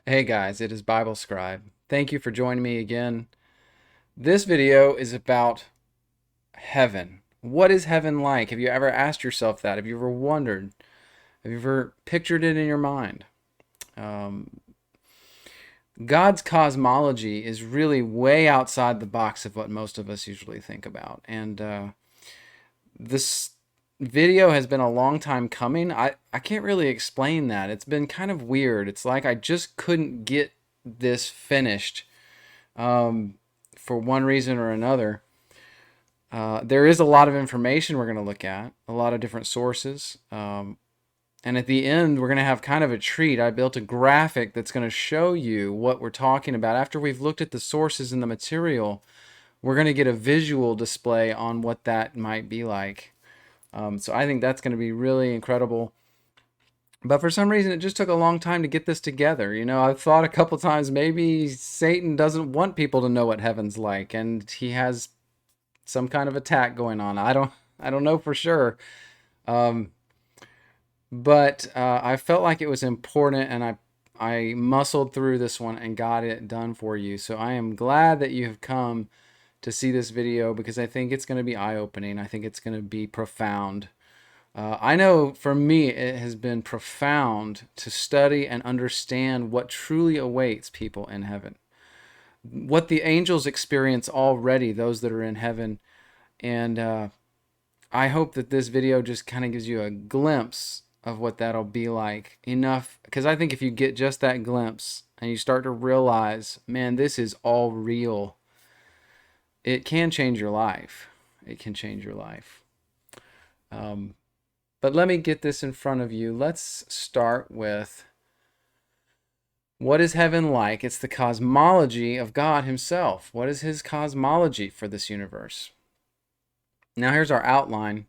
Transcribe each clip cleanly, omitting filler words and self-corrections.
Hey guys, it is Bible Scribe. Thank you for joining me again. This video is about heaven. What is heaven like? Have you ever asked yourself that? Have you ever wondered? Have you ever pictured it in your mind? Um, God's cosmology is really way outside the box of what most of us usually think about. And this video has been a long time coming. I can't really explain that. It's been kind of weird. It's like I just couldn't get this finished um, for one reason or another. There is a lot of information we're going to look at, a lot of different sources. And at the end, we're going to have kind of a treat. I built a graphic that's going to show you what we're talking about. After we've looked at the sources and the material, we're going to get a visual display on what that might be like. So I think that's going to be really incredible. But for some reason, it just took a long time to get this together. You know, I've thought a couple times maybe Satan doesn't want people to know what heaven's like, and he has some kind of attack going on. I don't know for sure. Um, but I felt like it was important, and I muscled through this one and got it done for you. So I am glad that you have come to see this video because I think it's going to be eye-opening. I think it's going to be profound. I know for me, it has been profound to study and understand what truly awaits people in heaven, what the angels experience already, those that are in heaven. And I hope that this video just kind of gives you a glimpse of what that'll be like enough. Because I think if you get just that glimpse and you start to realize, man, this is all real, it can change your life. It can change your life. But let me get this in front of you. Let's start with what is heaven like? It's the cosmology of God himself. What is his cosmology for this universe? Now here's our outline.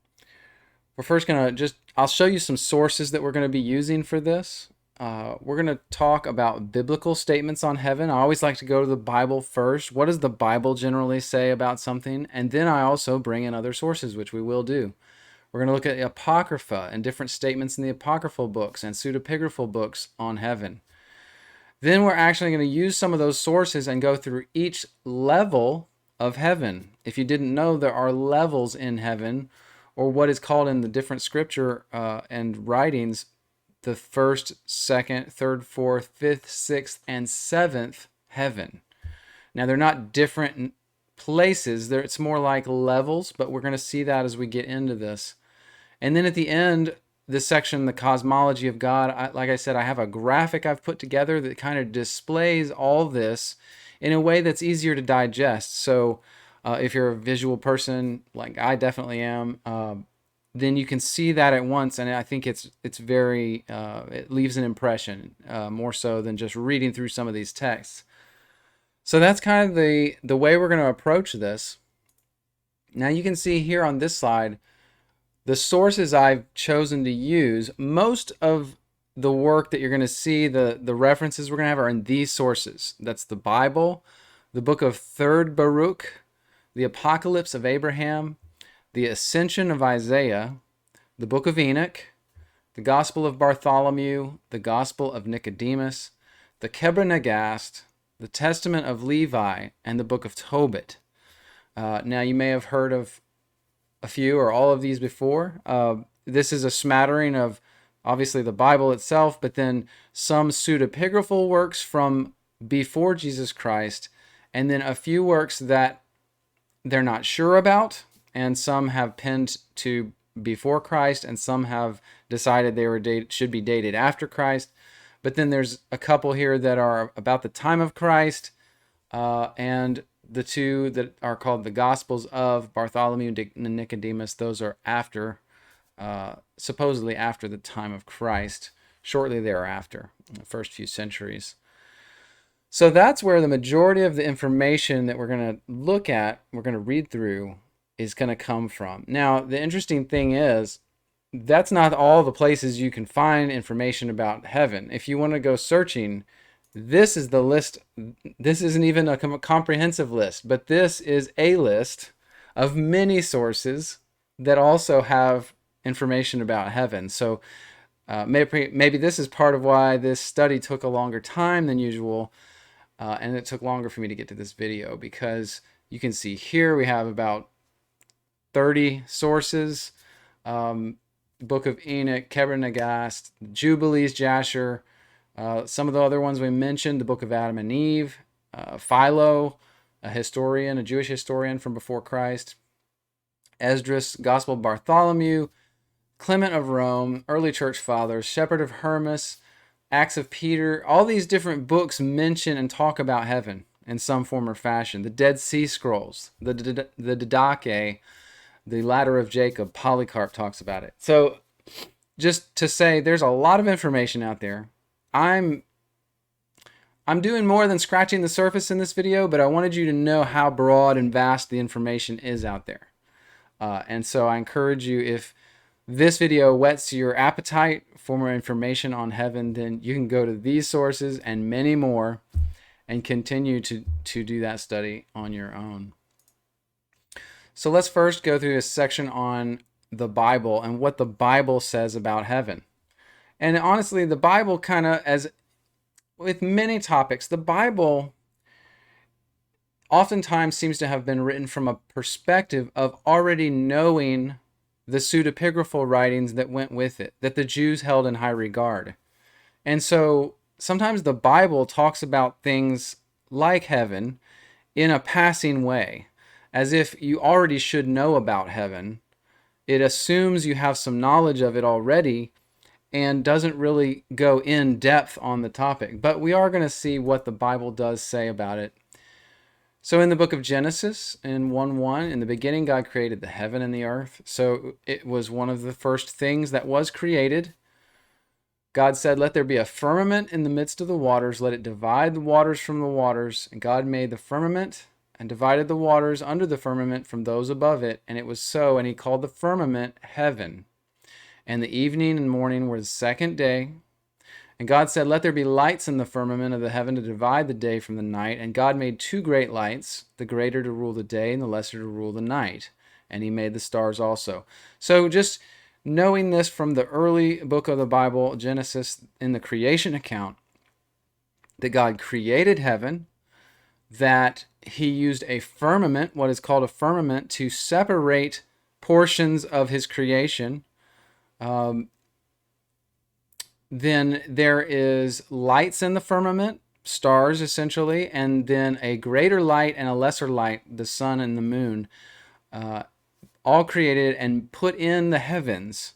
We're first going to I'll show you some sources that we're going to be using for this. We're going to talk about biblical statements on heaven. I always like to go to the Bible first. What does the Bible generally say about something? And then I also bring in other sources, which we will do. We're going to look at the Apocrypha and different statements in the Apocryphal books and pseudepigraphal books on heaven. Then we're actually going to use some of those sources and go through each level of heaven. If you didn't know, there are levels in heaven, or what is called in the different scripture and writings, the first, second, third, fourth, fifth, sixth, and seventh heaven. Now, they're not different places. It's more like levels, but we're going to see that as we get into this. And then at the end, this section, the cosmology of God, like I said, I have a graphic I've put together that kind of displays all this in a way that's easier to digest. So if you're a visual person, like I definitely am, then you can see that at once, and I think it's very it leaves an impression more so than just reading through some of these texts. So that's kind of the way we're going to approach this. Now you can see here on this slide the sources I've chosen to use. Most of the work that you're going to see, the references we're going to have are in these sources. That's the Bible, the book of 3rd Baruch, the Apocalypse of Abraham, the Ascension of Isaiah, the book of Enoch, the Gospel of Bartholomew, the Gospel of Nicodemus, the Kebra Nagast, the Testament of Levi, and the book of Tobit. Now you may have heard of a few or all of these before. This is a smattering of obviously the Bible itself, but then some pseudepigraphal works from before Jesus Christ, and then a few works that they're not sure about, and some have pinned to before Christ, and some have decided they were should be dated after Christ. But then there's a couple here that are about the time of Christ, and the two that are called the Gospels of Bartholomew and Nicodemus, those are after, supposedly after the time of Christ, shortly thereafter, in the first few centuries. So that's where the majority of the information that we're going to look at, we're going to read through, is going to come from. Now, the interesting thing is, that's not all the places you can find information about heaven. If you want to go searching, this is the list. This isn't even a comprehensive list, but this is a list of many sources that also have information about heaven. So Maybe this is part of why this study took a longer time than usual, and it took longer for me to get to this video, because you can see here we have about 30 sources. Book of Enoch, Kebra Nagast, Jubilees, Jasher, some of the other ones we mentioned, the Book of Adam and Eve, Philo, a historian, a Jewish historian from before Christ, Esdras, Gospel of Bartholomew, Clement of Rome, early church fathers, Shepherd of Hermas, Acts of Peter. All these different books mention and talk about heaven in some form or fashion. The Dead Sea Scrolls, the Didache, the Ladder of Jacob, Polycarp talks about it. So just to say, there's a lot of information out there. I'm doing more than scratching the surface in this video, but I wanted you to know how broad and vast the information is out there. And so I encourage you, if this video whets your appetite for more information on heaven, then you can go to these sources and many more and continue to do that study on your own. So let's first go through a section on the Bible and what the Bible says about heaven. And honestly, the Bible kind of, as with many topics, the Bible oftentimes seems to have been written from a perspective of already knowing the pseudepigraphal writings that went with it, that the Jews held in high regard. And so sometimes the Bible talks about things like heaven in a passing way, as if you already should know about heaven. It assumes you have some knowledge of it already and doesn't really go in depth on the topic. But we are going to see what the Bible does say about it. So in the book of Genesis, in 1:1, in the beginning God created the heaven and the earth. So it was one of the first things that was created. God said, "Let there be a firmament in the midst of the waters. Let it divide the waters from the waters." And God made the firmament and divided the waters under the firmament from those above it. And it was so. And he called the firmament heaven. And the evening and morning were the second day. And God said, "Let there be lights in the firmament of the heaven to divide the day from the night." And God made two great lights, the greater to rule the day and the lesser to rule the night. And he made the stars also. So just knowing this from the early book of the Bible, Genesis, in the creation account, that God created heaven, that he used a firmament, what is called a firmament, to separate portions of his creation. Then there is lights in the firmament, stars essentially, and then a greater light and a lesser light, the sun and the moon, all created and put in the heavens.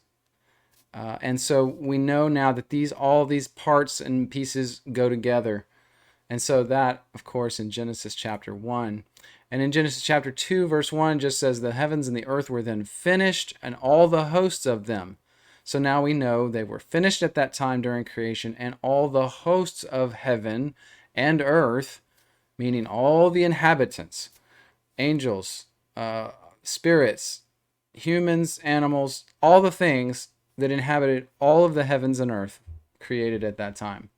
And so we know now that all these parts and pieces go together. And so that, of course, in Genesis chapter 1. And in Genesis chapter 2, verse 1, just says, "The heavens and the earth were then finished, and all the hosts of them." So now we know they were finished at that time during creation, and all the hosts of heaven and earth, meaning all the inhabitants, angels, spirits, humans, animals, all the things that inhabited all of the heavens and earth, created at that time.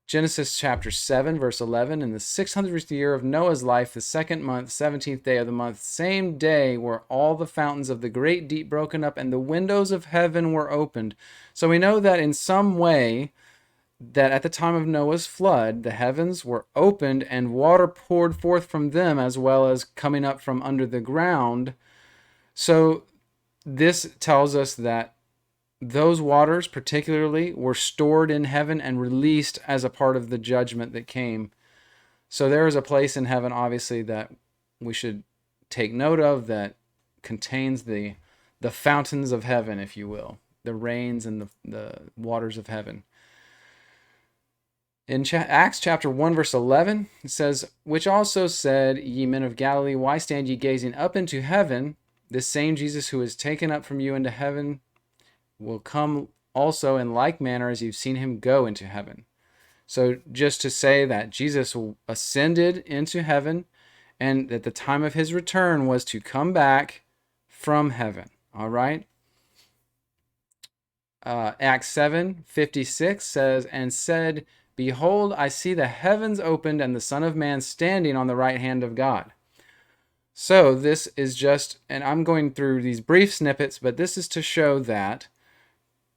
Genesis chapter 7, verse 11, "In the 600th year of Noah's life, the second month, 17th day of the month, same day were all the fountains of the great deep broken up, and the windows of heaven were opened." So we know that in some way, that at the time of Noah's flood, the heavens were opened and water poured forth from them, as well as coming up from under the ground. So this tells us that those waters particularly were stored in heaven and released as a part of the judgment that came. So there is a place in heaven, obviously, that we should take note of, that contains the fountains of heaven, if you will, the rains and the waters of heaven. In Acts chapter 1, verse 11, it says, "Which also said, Ye men of Galilee, why stand ye gazing up into heaven? This same Jesus who is taken up from you into heaven will come also in like manner as you've seen him go into heaven." So just to say that Jesus ascended into heaven, and that the time of his return was to come back from heaven. All right. Acts 7:56 says, "And said, Behold, I see the heavens opened and the Son of Man standing on the right hand of God." So this is just, and I'm going through these brief snippets, but this is to show that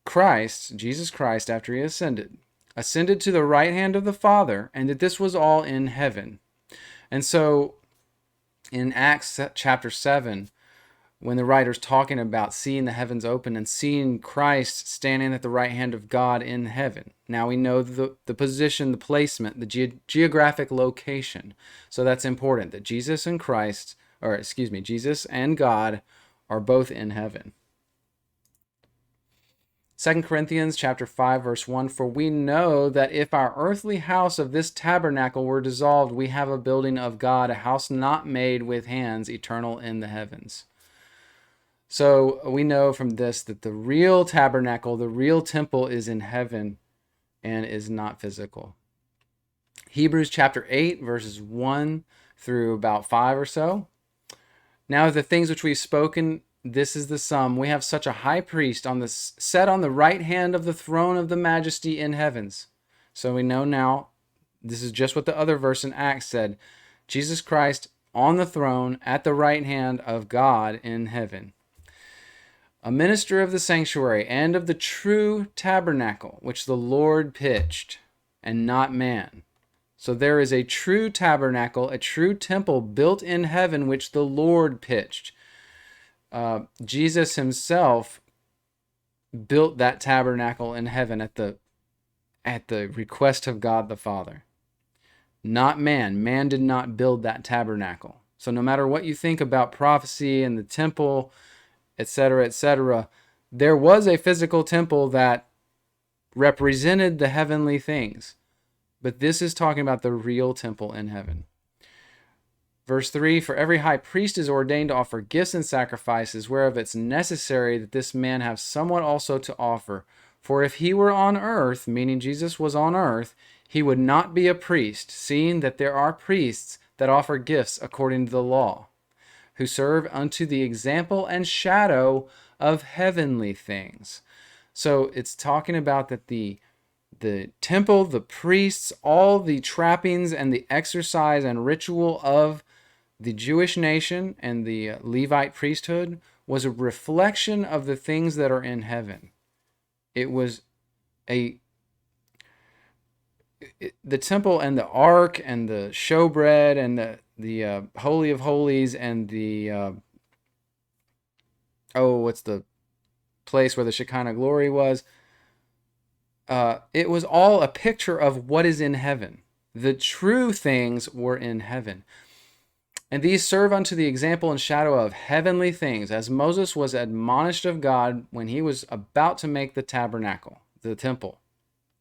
Christ, Jesus Christ, after he ascended to the right hand of the Father, and that this was all in heaven. And so in Acts chapter 7, when the writer's talking about seeing the heavens open and seeing Christ standing at the right hand of God in heaven. Now we know the position, the placement, the geographic location. So that's important, that Jesus and Jesus and God are both in heaven. 2 Corinthians chapter 5, verse 1, for we know that if our earthly house of this tabernacle were dissolved, we have a building of God, a house not made with hands, eternal in the heavens. So we know from this that the real tabernacle, the real temple is in heaven and is not physical. Hebrews chapter 8, verses 1 through about 5 or so. Now the things which we've spoken, this is the sum. We have such a high priest set on the right hand of the throne of the majesty in heavens. So we know now, this is just what the other verse in Acts said. Jesus Christ on the throne at the right hand of God in heaven. A minister of the sanctuary and of the true tabernacle, which the Lord pitched, and not man. So there is a true tabernacle, a true temple built in heaven, which the Lord pitched. Jesus himself built that tabernacle in heaven at the request of God the Father. Not man. Man did not build that tabernacle. So no matter what you think about prophecy and the temple, etc., there was a physical temple that represented the heavenly things. But this is talking about the real temple in heaven. Verse 3, for every high priest is ordained to offer gifts and sacrifices, whereof it's necessary that this man have somewhat also to offer. For if he were on earth, meaning Jesus was on earth, he would not be a priest, seeing that there are priests that offer gifts according to the law, who serve unto the example and shadow of heavenly things. So it's talking about that the temple, the priests, all the trappings and the exercise and ritual of the Jewish nation and the Levite priesthood was a reflection of the things that are in heaven. It was the temple and the ark and the showbread and the Holy of Holies and the what's the place where the Shekinah glory was? It was all a picture of what is in heaven. The true things were in heaven. And these serve unto the example and shadow of heavenly things, as Moses was admonished of God when he was about to make the tabernacle, the temple,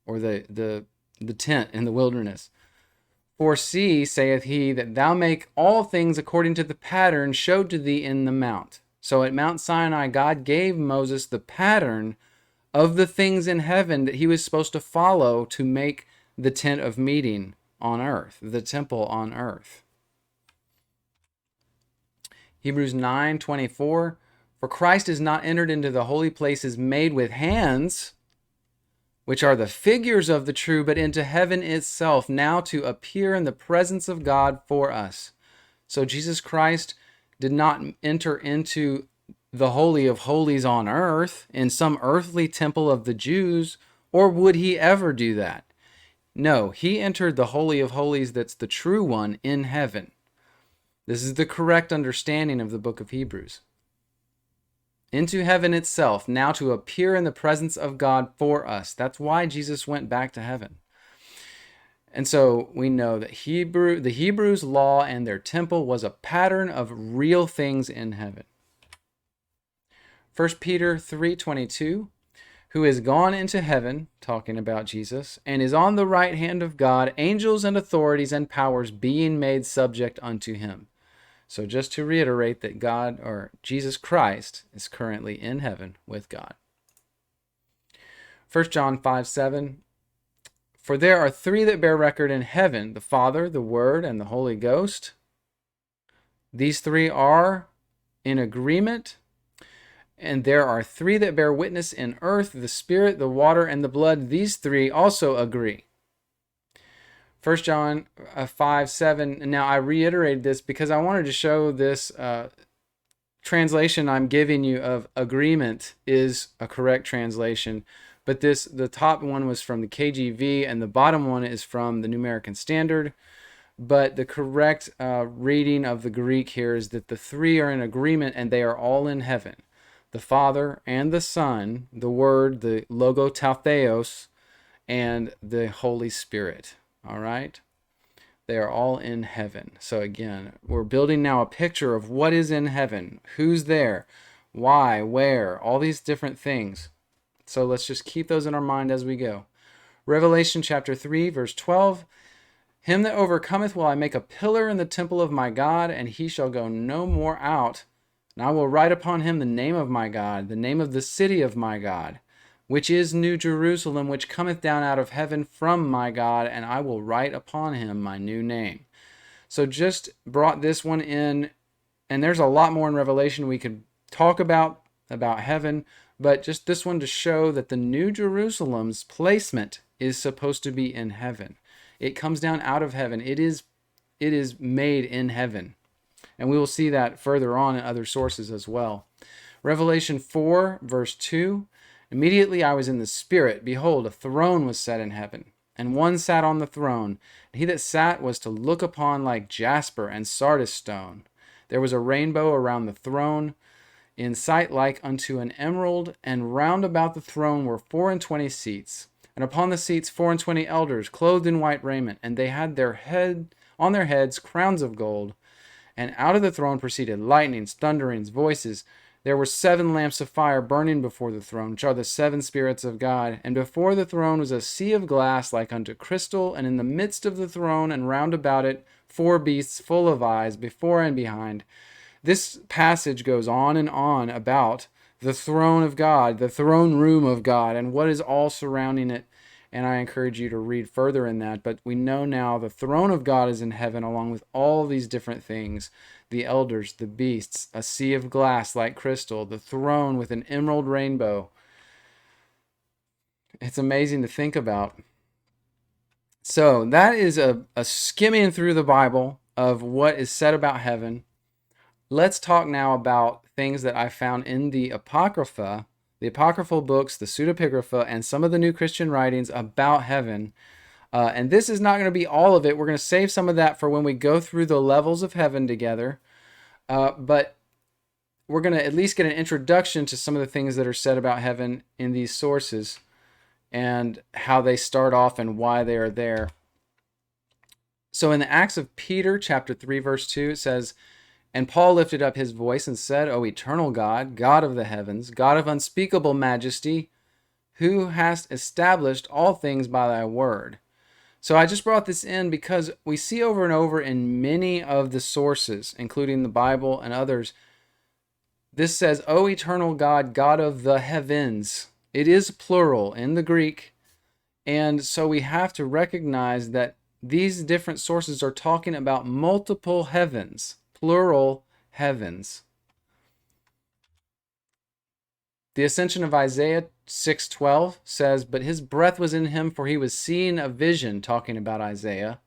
or the tent in the wilderness. For see, saith he, that thou make all things according to the pattern showed to thee in the mount. So at Mount Sinai, God gave Moses the pattern of the things in heaven that he was supposed to follow to make the tent of meeting on earth, the temple on earth. Hebrews 9:24, for Christ is not entered into the holy places made with hands, which are the figures of the true, but into heaven itself, now to appear in the presence of God for us. So Jesus Christ did not enter into the Holy of Holies on earth in some earthly temple of the Jews, or would he ever do that? No, he entered the Holy of Holies that's the true one in heaven. This is the correct understanding of the book of Hebrews. Into heaven itself, now to appear in the presence of God for us. That's why Jesus went back to heaven. And so we know that the Hebrews' law and their temple was a pattern of real things in heaven. 1 Peter 3:22, who is gone into heaven, talking about Jesus, and is on the right hand of God, angels and authorities and powers being made subject unto him. So just to reiterate that God, or Jesus Christ, is currently in heaven with God. 1 John 5:7, for there are three that bear record in heaven, the Father, the Word, and the Holy Ghost. These three are in agreement. And there are three that bear witness in earth, the Spirit, the water, and the blood. These three also agree. 1 John 5:7. Now I reiterated this because I wanted to show this translation I'm giving you of agreement is a correct translation, but the top one was from the KJV and the bottom one is from the New American Standard. But the correct reading of the Greek here is that the three are in agreement and they are all in heaven. The Father and the Son, the Word, the Logotheos, and the Holy Spirit. All right? They are all in heaven. So again, we're building now a picture of what is in heaven, who's there, why, where, all these different things. So let's just keep those in our mind as we go. Revelation chapter 3, verse 12. Him that overcometh will I make a pillar in the temple of my God, and he shall go no more out. And I will write upon him the name of my God, the name of the city of my God, which is New Jerusalem, which cometh down out of heaven from my God, and I will write upon him my new name. So just brought this one in, and there's a lot more in Revelation we could talk about heaven, but just this one to show that the New Jerusalem's placement is supposed to be in heaven. It comes down out of heaven. It is made in heaven. And we will see that further on in other sources as well. Revelation 4, verse 2. Immediately I was in the Spirit. Behold, a throne was set in heaven, and one sat on the throne. And he that sat was to look upon like jasper and sardis stone. There was a rainbow around the throne, in sight like unto an emerald, and round about the throne were 24 seats. And upon the seats 24 elders, clothed in white raiment, and they had on their heads crowns of gold. And out of the throne proceeded lightnings, thunderings, voices. There were 7 lamps of fire burning before the throne, which are the 7 spirits of God. And before the throne was a sea of glass like unto crystal, and in the midst of the throne and round about it 4 beasts full of eyes, before and behind. This passage goes on and on about the throne of God, the throne room of God, and what is all surrounding it. And I encourage you to read further in that. But we know now the throne of God is in heaven, along with all these different things. The elders, the beasts, a sea of glass like crystal, the throne with an emerald rainbow. It's amazing to think about. So that is a skimming through the Bible of what is said about heaven. Let's talk now about things that I found in the Apocrypha, the apocryphal books, the pseudepigrapha, and some of the new Christian writings about heaven. And this is not going to be all of it. We're going to save some of that for when we go through the levels of heaven together. But we're going to at least get an introduction to some of the things that are said about heaven in these sources and how they start off and why they are there. So in the Acts of Peter, chapter 3, verse 2, it says, And Paul lifted up his voice and said, O eternal God, God of the heavens, God of unspeakable majesty, who hast established all things by thy word. So I just brought this in because we see over and over in many of the sources, including the Bible and others, this says, O eternal God, God of the heavens. It is plural in the Greek. And so we have to recognize that these different sources are talking about multiple heavens, plural heavens. The Ascension of Isaiah 6:12 says, But his breath was in him, for he was seeing a vision, talking about Isaiah.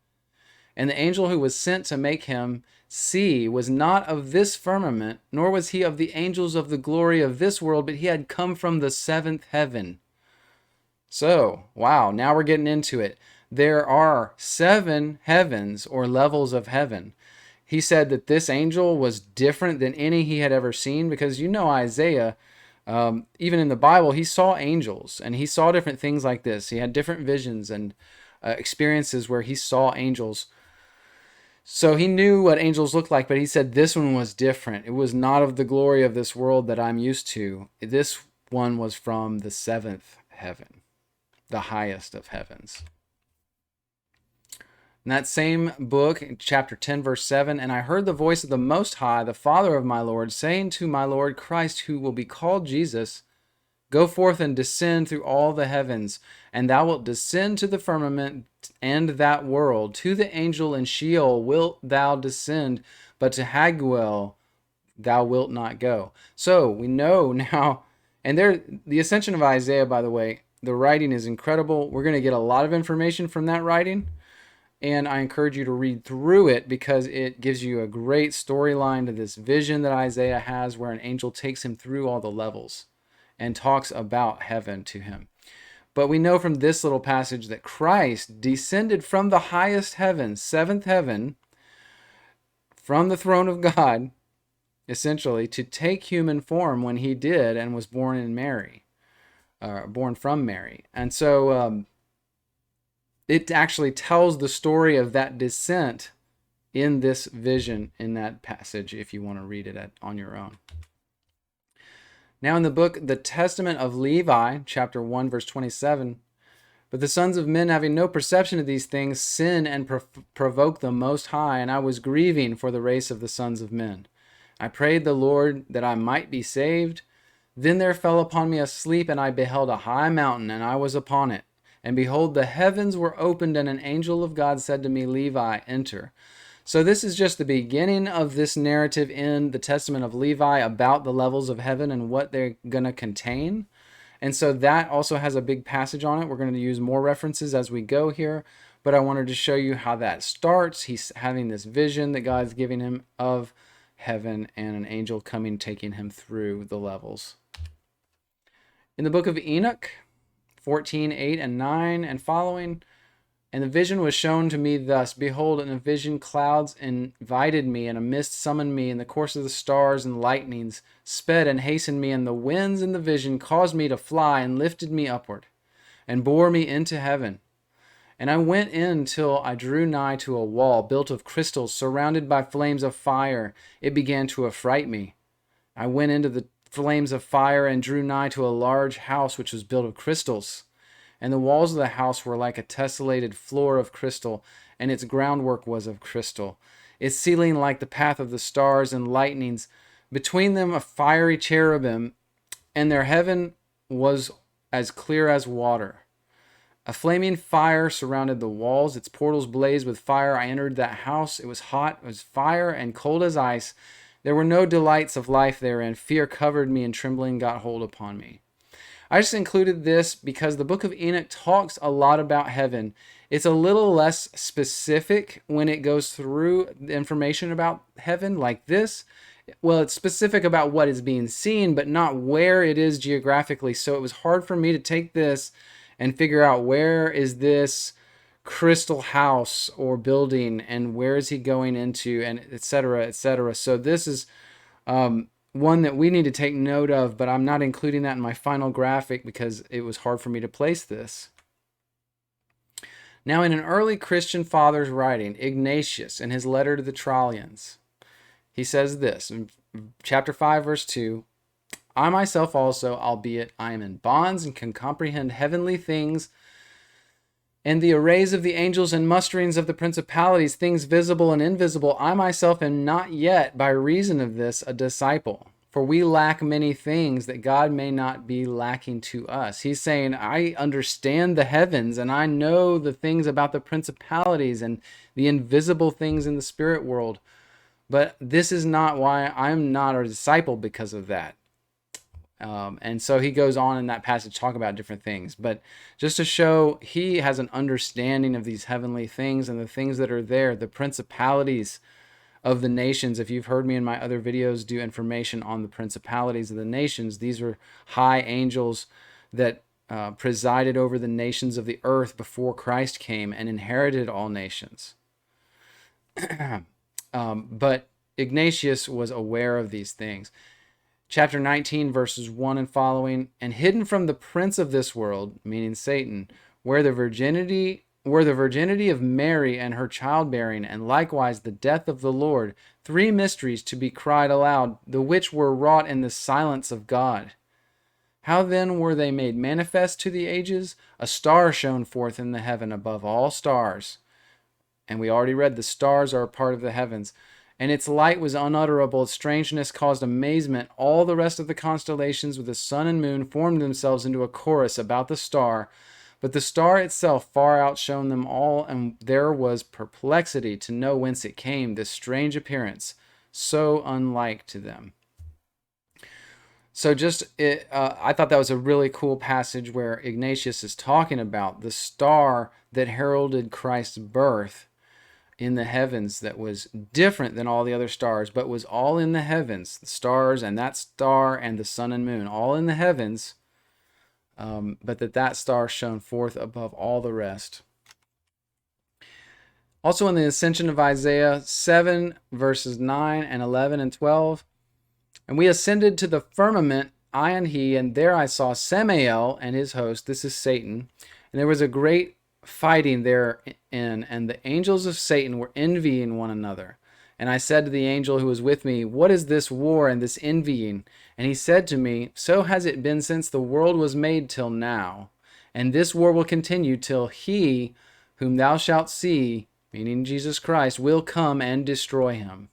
And the angel who was sent to make him see was not of this firmament, nor was he of the angels of the glory of this world, but he had come from the 7th heaven. So, wow, now we're getting into it. There are 7 heavens or levels of heaven. He said that this angel was different than any he had ever seen, because Isaiah, even in the Bible, he saw angels and he saw different things like this. He had different visions and experiences where he saw angels. So he knew what angels looked like, but he said this one was different. It was not of the glory of this world that I'm used to. This one was from the 7th heaven, the highest of heavens. In that same book, chapter 10, verse 7, And I heard the voice of the Most High, the Father of my Lord, saying to my Lord Christ, who will be called Jesus, Go forth and descend through all the heavens, and thou wilt descend to the firmament and that world. To the angel in Sheol wilt thou descend, but to Haguel thou wilt not go. So we know now, and the Ascension of Isaiah, by the way, the writing is incredible. We're going to get a lot of information from that writing. And I encourage you to read through it because it gives you a great storyline to this vision that Isaiah has where an angel takes him through all the levels and talks about heaven to him. But we know from this little passage that Christ descended from the highest heaven, seventh heaven, from the throne of God, essentially, to take human form when he did and was born in Mary, born from Mary. And so it actually tells the story of that descent in this vision in that passage if you want to read it on your own. Now in the book, The Testament of Levi, chapter 1, verse 27, but the sons of men, having no perception of these things, sin and provoke the Most High, and I was grieving for the race of the sons of men. I prayed the Lord that I might be saved. Then there fell upon me a sleep, and I beheld a high mountain, and I was upon it. And behold, the heavens were opened, and an angel of God said to me, Levi, enter. So this is just the beginning of this narrative in the Testament of Levi about the levels of heaven and what they're going to contain. And so that also has a big passage on it. We're going to use more references as we go here, but I wanted to show you how that starts. He's having this vision that God's giving him of heaven and an angel coming, taking him through the levels. In the book of Enoch, 14:8 and 9 and following, and the vision was shown to me thus, behold, in a vision clouds invited me, and a mist summoned me, and the course of the stars and lightnings sped and hastened me, and the winds in the vision caused me to fly, and lifted me upward, and bore me into heaven. And I went in till I drew nigh to a wall built of crystals, surrounded by flames of fire. It began to affright me. I went into the flames of fire, and drew nigh to a large house which was built of crystals. And the walls of the house were like a tessellated floor of crystal, and its groundwork was of crystal. Its ceiling like the path of the stars and lightnings. Between them a fiery cherubim, and their heaven was as clear as water. A flaming fire surrounded the walls. Its portals blazed with fire. I entered that house. It was hot, it was fire, and cold as ice. There were no delights of life therein. Fear covered me, and trembling got hold upon me. I just included this because the book of Enoch talks a lot about heaven. It's a little less specific when it goes through the information about heaven like this. Well, it's specific about what is being seen, but not where it is geographically. So it was hard for me to take this and figure out where is this crystal house or building and where is he going into, and et cetera, et cetera. So this is one that we need to take note of, but I'm not including that in my final graphic because it was hard for me to place this. Now, in an early Christian father's writing, Ignatius, in his letter to the Trallians, he says this, in chapter 5, verse 2, I myself also, albeit I am in bonds and can comprehend heavenly things, and the arrays of the angels and musterings of the principalities, things visible and invisible, I myself am not yet, by reason of this, a disciple. For we lack many things that God may not be lacking to us. He's saying, I understand the heavens, and I know the things about the principalities and the invisible things in the spirit world. But this is not why I'm not a disciple because of that. And so he goes on in that passage to talk about different things, but just to show he has an understanding of these heavenly things and the things that are there, the principalities of the nations. If you've heard me in my other videos do information on the principalities of the nations, these are high angels that presided over the nations of the earth before Christ came and inherited all nations. But Ignatius was aware of these things. Chapter 19, verses 1 and following, and hidden from the prince of this world, meaning Satan, where the virginity of Mary and her childbearing, and likewise the death of the Lord, 3 mysteries to be cried aloud, the which were wrought in the silence of God. How then were they made manifest to the ages? A star shone forth in the heaven above all stars. And we already read the stars are a part of the heavens. And its light was unutterable, its strangeness caused amazement. All the rest of the constellations with the sun and moon formed themselves into a chorus about the star, but the star itself far outshone them all, and there was perplexity to know whence it came, this strange appearance, so unlike to them. So I thought that was a really cool passage where Ignatius is talking about the star that heralded Christ's birth in the heavens, that was different than all the other stars, but was all in the heavens. The stars and that star and the sun and moon, all in the heavens, but that star shone forth above all the rest. Also in the Ascension of Isaiah 7, verses 9 and 11 and 12, and we ascended to the firmament, I and he, and there I saw Samael and his host, this is Satan, and there was a great fighting therein, and the angels of Satan were envying one another. And I said to the angel who was with me, what is this war and this envying? And he said to me, so has it been since the world was made till now. And this war will continue till he whom thou shalt see, meaning Jesus Christ, will come and destroy him.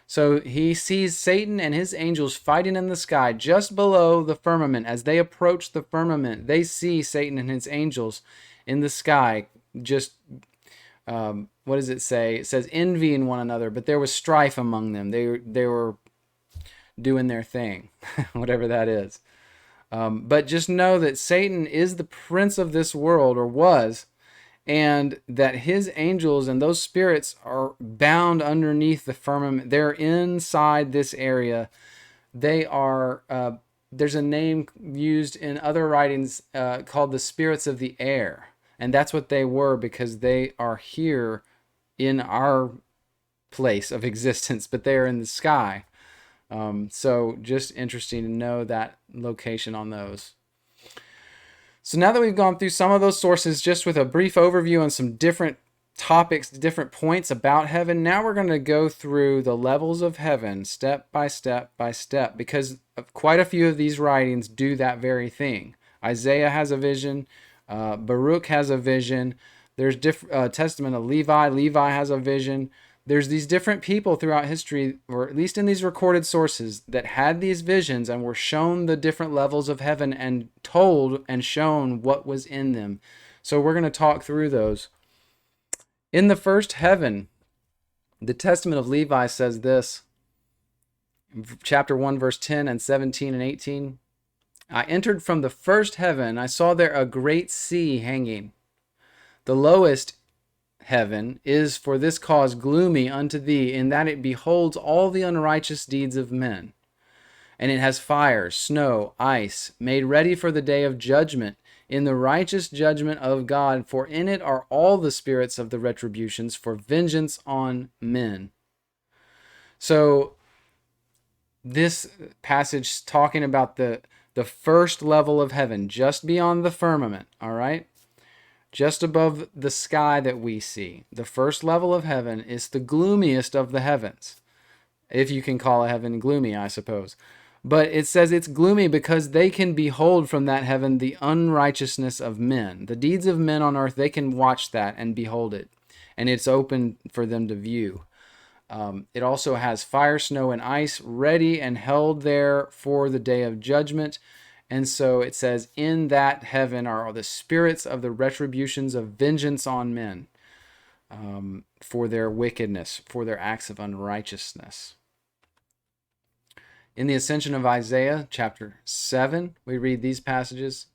So he sees Satan and his angels fighting in the sky just below the firmament. As they approach the firmament, they see Satan and his angels in the sky, just, what does it say? It says envying one another, but there was strife among them. They were doing their thing, whatever that is. But just know that Satan is the prince of this world, or was, and that his angels and those spirits are bound underneath the firmament. They're inside this area. They are, there's a name used in other writings called the spirits of the air. And that's what they were, because they are here in our place of existence, but they're in the sky. So just interesting to know that location on those. So now that we've gone through some of those sources, just with a brief overview on some different topics, different points about heaven, now we're going to go through the levels of heaven step by step by step, because quite a few of these writings do that very thing. Isaiah has a vision. Baruch has a vision. There's testament of Levi. Levi has a vision. There's these different people throughout history, or at least in these recorded sources, that had these visions and were shown the different levels of heaven and told and shown what was in them. So we're going to talk through those. In the first heaven, the testament of Levi says this, chapter 1, verse 10 and 17 and 18. I entered from the first heaven. I saw there a great sea hanging. The lowest heaven is for this cause gloomy unto thee, in that it beholds all the unrighteous deeds of men. And it has fire, snow, ice, made ready for the day of judgment, in the righteous judgment of God, for in it are all the spirits of the retributions for vengeance on men. So this passage is talking about the first level of heaven, just beyond the firmament, all right? Just above the sky that we see. The first level of heaven is the gloomiest of the heavens. If you can call a heaven gloomy, I suppose. But it says it's gloomy because they can behold from that heaven the unrighteousness of men. The deeds of men on earth, they can watch that and behold it. And it's open for them to view. It also has fire, snow, and ice ready and held there for the day of judgment. And so it says, in that heaven are all the spirits of the retributions of vengeance on men, for their wickedness, for their acts of unrighteousness. In the Ascension of Isaiah, chapter 7, we read these passages,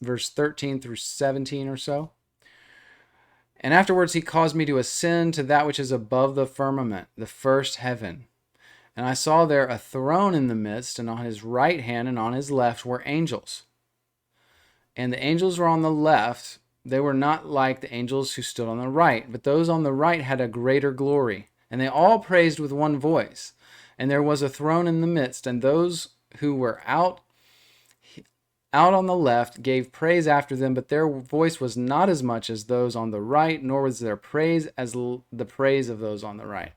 verse 13 through 17 or so. And afterwards he caused me to ascend to that which is above the firmament, the first heaven. And I saw there a throne in the midst, and on his right hand and on his left were angels. And the angels were on the left. They were not like the angels who stood on the right, but those on the right had a greater glory. And they all praised with one voice. And there was a throne in the midst, and those who were out on the left gave praise after them, but their voice was not as much as those on the right, nor was their praise as the praise of those on the right.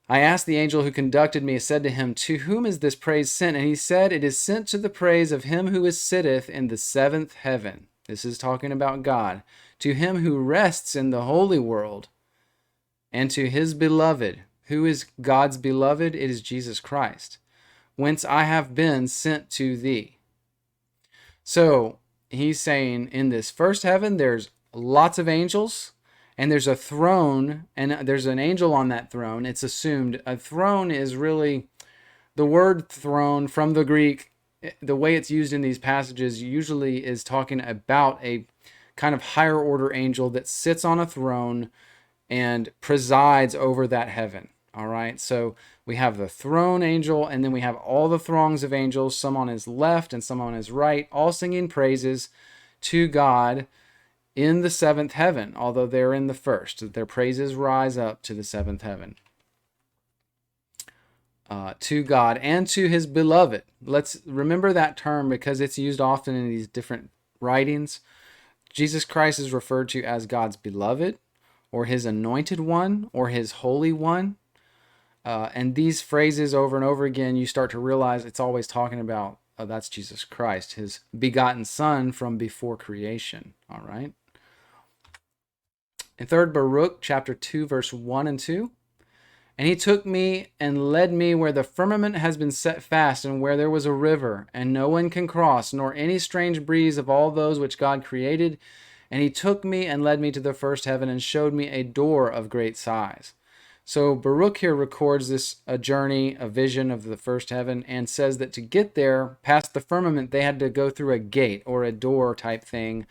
I asked the angel who conducted me, I said to him, to whom is this praise sent? And he said, it is sent to the praise of him who sitteth in the seventh heaven. This is talking about God. To him who rests in the holy world, and to his beloved. Who is God's beloved? It is Jesus Christ, whence I have been sent to thee. So he's saying in this first heaven, there's lots of angels, and there's a throne, and there's an angel on that throne. It's assumed a throne is really The word throne from the Greek, the way it's used in these passages, usually is talking about a kind of higher order angel that sits on a throne and presides over that heaven. All right, so we have the throne angel, and then we have all the throngs of angels, some on his left and some on his right, all singing praises to God in the seventh heaven, although they're in the first. Their praises rise up to the seventh heaven. To God and to his beloved. Let's remember that term because it's used often in these different writings. Jesus Christ is referred to as God's beloved, or his anointed one, or his holy one. And these phrases over and over again, you start to realize it's always talking about, that's Jesus Christ, his begotten Son from before creation. All right. In 3 Baruch, chapter 2, verse 1 and 2, and he took me and led me where the firmament has been set fast, and where there was a river, and no one can cross, nor any strange breeze of all those which God created. And he took me and led me to the first heaven, and showed me a door of great size. So Baruch here records a journey, a vision of the first heaven, and says that to get there, past the firmament, they had to go through a gate or a door type thing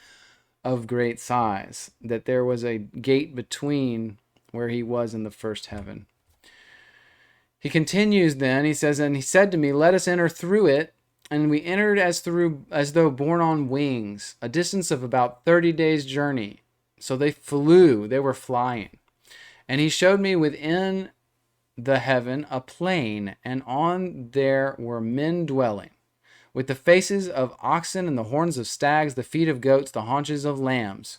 of great size, that there was a gate between where he was in the first heaven. He continues then, he says, and he said to me, let us enter through it. And we entered as though borne on wings, a distance of about 30 days' journey. So they were flying. And he showed me within the heaven a plain, and on there were men dwelling, with the faces of oxen and the horns of stags, the feet of goats, the haunches of lambs.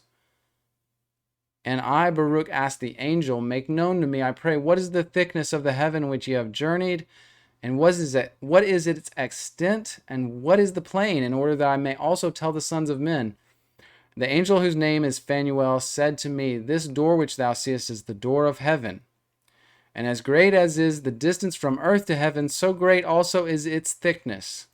And I, Baruch, asked the angel, make known to me, I pray, what is the thickness of the heaven which ye have journeyed, and what is its extent, and what is the plain, in order that I may also tell the sons of men. The angel whose name is Phanuel said to me, this door which thou seest is the door of heaven. And as great as is the distance from earth to heaven, so great also is its thickness.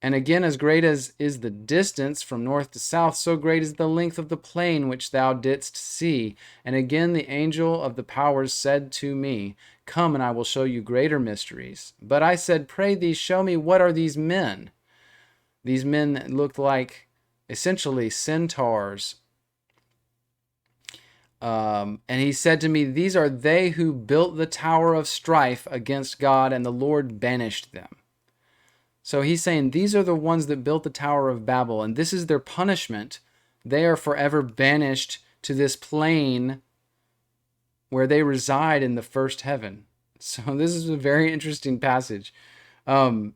And again, as great as is the distance from north to south, so great is the length of the plain which thou didst see. And again, the angel of the powers said to me, come, and I will show you greater mysteries. But I said, pray thee, show me, what are these men? These men that looked like essentially centaurs. And he said to me, these are they who built the tower of strife against God, and the Lord banished them. So he's saying these are the ones that built the Tower of Babel, and this is their punishment. They are forever banished to this plane where they reside in the first heaven. So this is a very interesting passage. And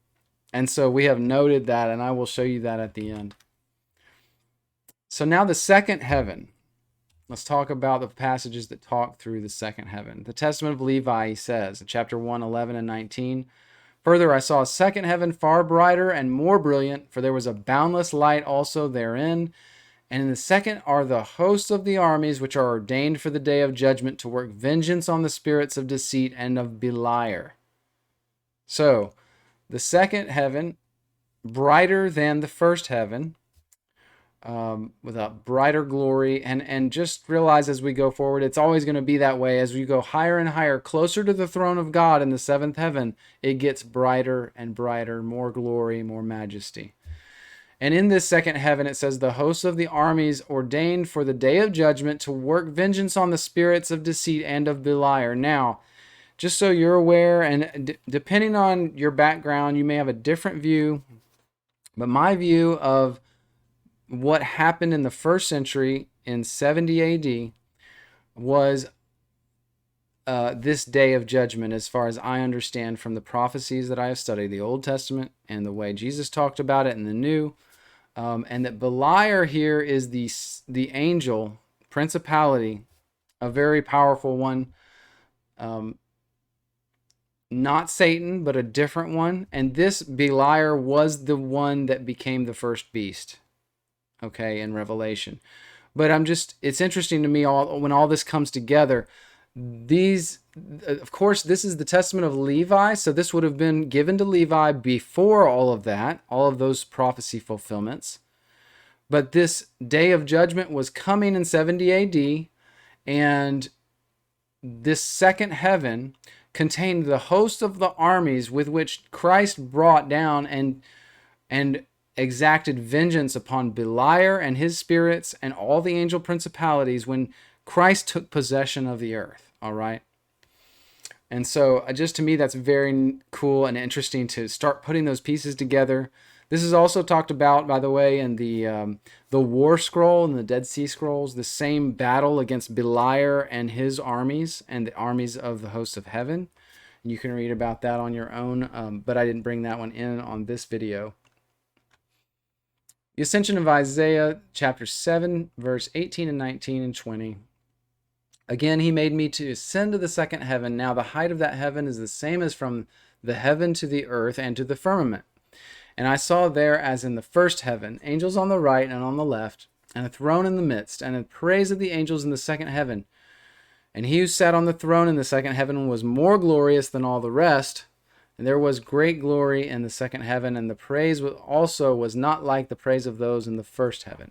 so we have noted that, and I will show you that at the end. So now the second heaven. Let's talk about the passages that talk through the second heaven. The Testament of Levi, he says, in chapter 1, 11 and 19, further, I saw a second heaven far brighter and more brilliant, for there was a boundless light also therein. And in the second are the hosts of the armies, which are ordained for the day of judgment, to work vengeance on the spirits of deceit and of Beliar. So, the second heaven, brighter than the first heaven, with a brighter glory, and just realize as we go forward, it's always going to be that way. As we go higher and higher, closer to the throne of God in the seventh heaven, it gets brighter and brighter, more glory, more majesty. And in this second heaven, it says, the hosts of the armies ordained for the day of judgment to work vengeance on the spirits of deceit and of Beliar. Now, just so you're aware, and depending on your background, you may have a different view, but my view of what happened in the first century in 70 AD was this day of judgment, as far as I understand from the prophecies that I have studied, the Old Testament and the way Jesus talked about it in the New, and that Beliar here is the angel, principality, a very powerful one, not Satan, but a different one. And this Beliar was the one that became the first beast. Okay, in Revelation. But it's interesting to me when all this comes together. Of course, this is the testament of Levi, so this would have been given to Levi before all of that, all of those prophecy fulfillments. But this day of judgment was coming in 70 AD, and this second heaven, contained the host of the armies with which Christ brought down and exacted vengeance upon Beliar and his spirits and all the angel principalities when Christ took possession of the earth. All right. And so just to me, that's very cool and interesting to start putting those pieces together. This is also talked about, by the way, in the War Scroll and the Dead Sea Scrolls, the same battle against Beliar and his armies and the armies of the hosts of heaven. And you can read about that on your own, but I didn't bring that one in on this video. The Ascension of Isaiah, chapter 7, verse 18 and 19 and 20. Again, he made me to ascend to the second heaven. Now the height of that heaven is the same as from the heaven to the earth and to the firmament. And I saw there, as in the first heaven, angels on the right and on the left, and a throne in the midst, and the praise of the angels in the second heaven. And he who sat on the throne in the second heaven was more glorious than all the rest. And there was great glory in the second heaven, and the praise also was not like the praise of those in the first heaven.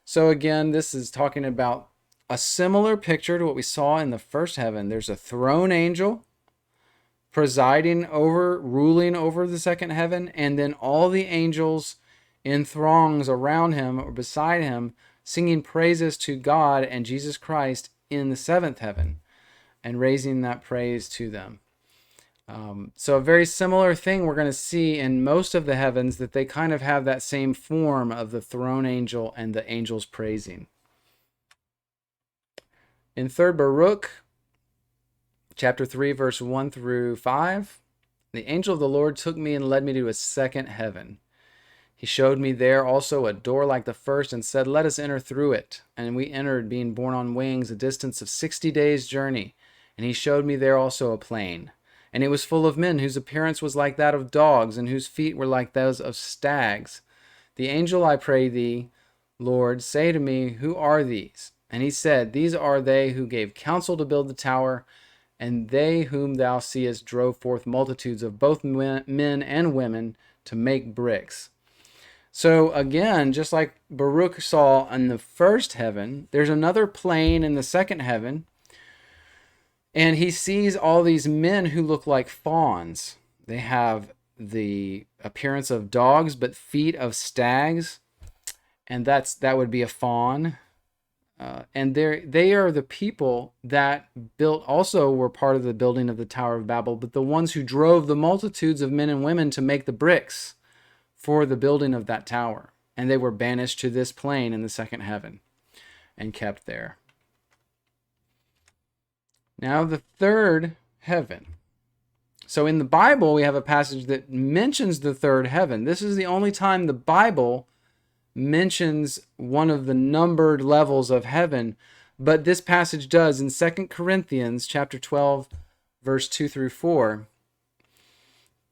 So again, this is talking about a similar picture to what we saw in the first heaven. There's a throne angel presiding over, ruling over the second heaven, and then all the angels in throngs around him or beside him, singing praises to God and Jesus Christ in the seventh heaven, and raising that praise to them. So a very similar thing we're going to see in most of the heavens, that they kind of have that same form of the throne angel and the angels praising. In 3rd Baruch, chapter 3, verse 1 through 5, the angel of the Lord took me and led me to a second heaven. He showed me there also a door like the first and said, let us enter through it. And we entered, being borne on wings, a distance of 60 days' journey. And he showed me there also a plain. And it was full of men, whose appearance was like that of dogs, and whose feet were like those of stags. The angel, I pray thee, Lord, say to me, who are these? And he said, these are they who gave counsel to build the tower, and they whom thou seest drove forth multitudes of both men and women to make bricks. So again, just like Baruch saw in the first heaven, there's another plane in the second heaven, and he sees all these men who look like fawns. They have the appearance of dogs, but feet of stags, and that would be a fawn. And they are the people that also were part of the building of the Tower of Babel, but the ones who drove the multitudes of men and women to make the bricks for the building of that tower. And they were banished to this plane in the second heaven and kept there. Now the third heaven. So in the Bible, we have a passage that mentions the third heaven. This is the only time the Bible mentions one of the numbered levels of heaven, but this passage does in 2 Corinthians chapter 12, verse 2 through 4.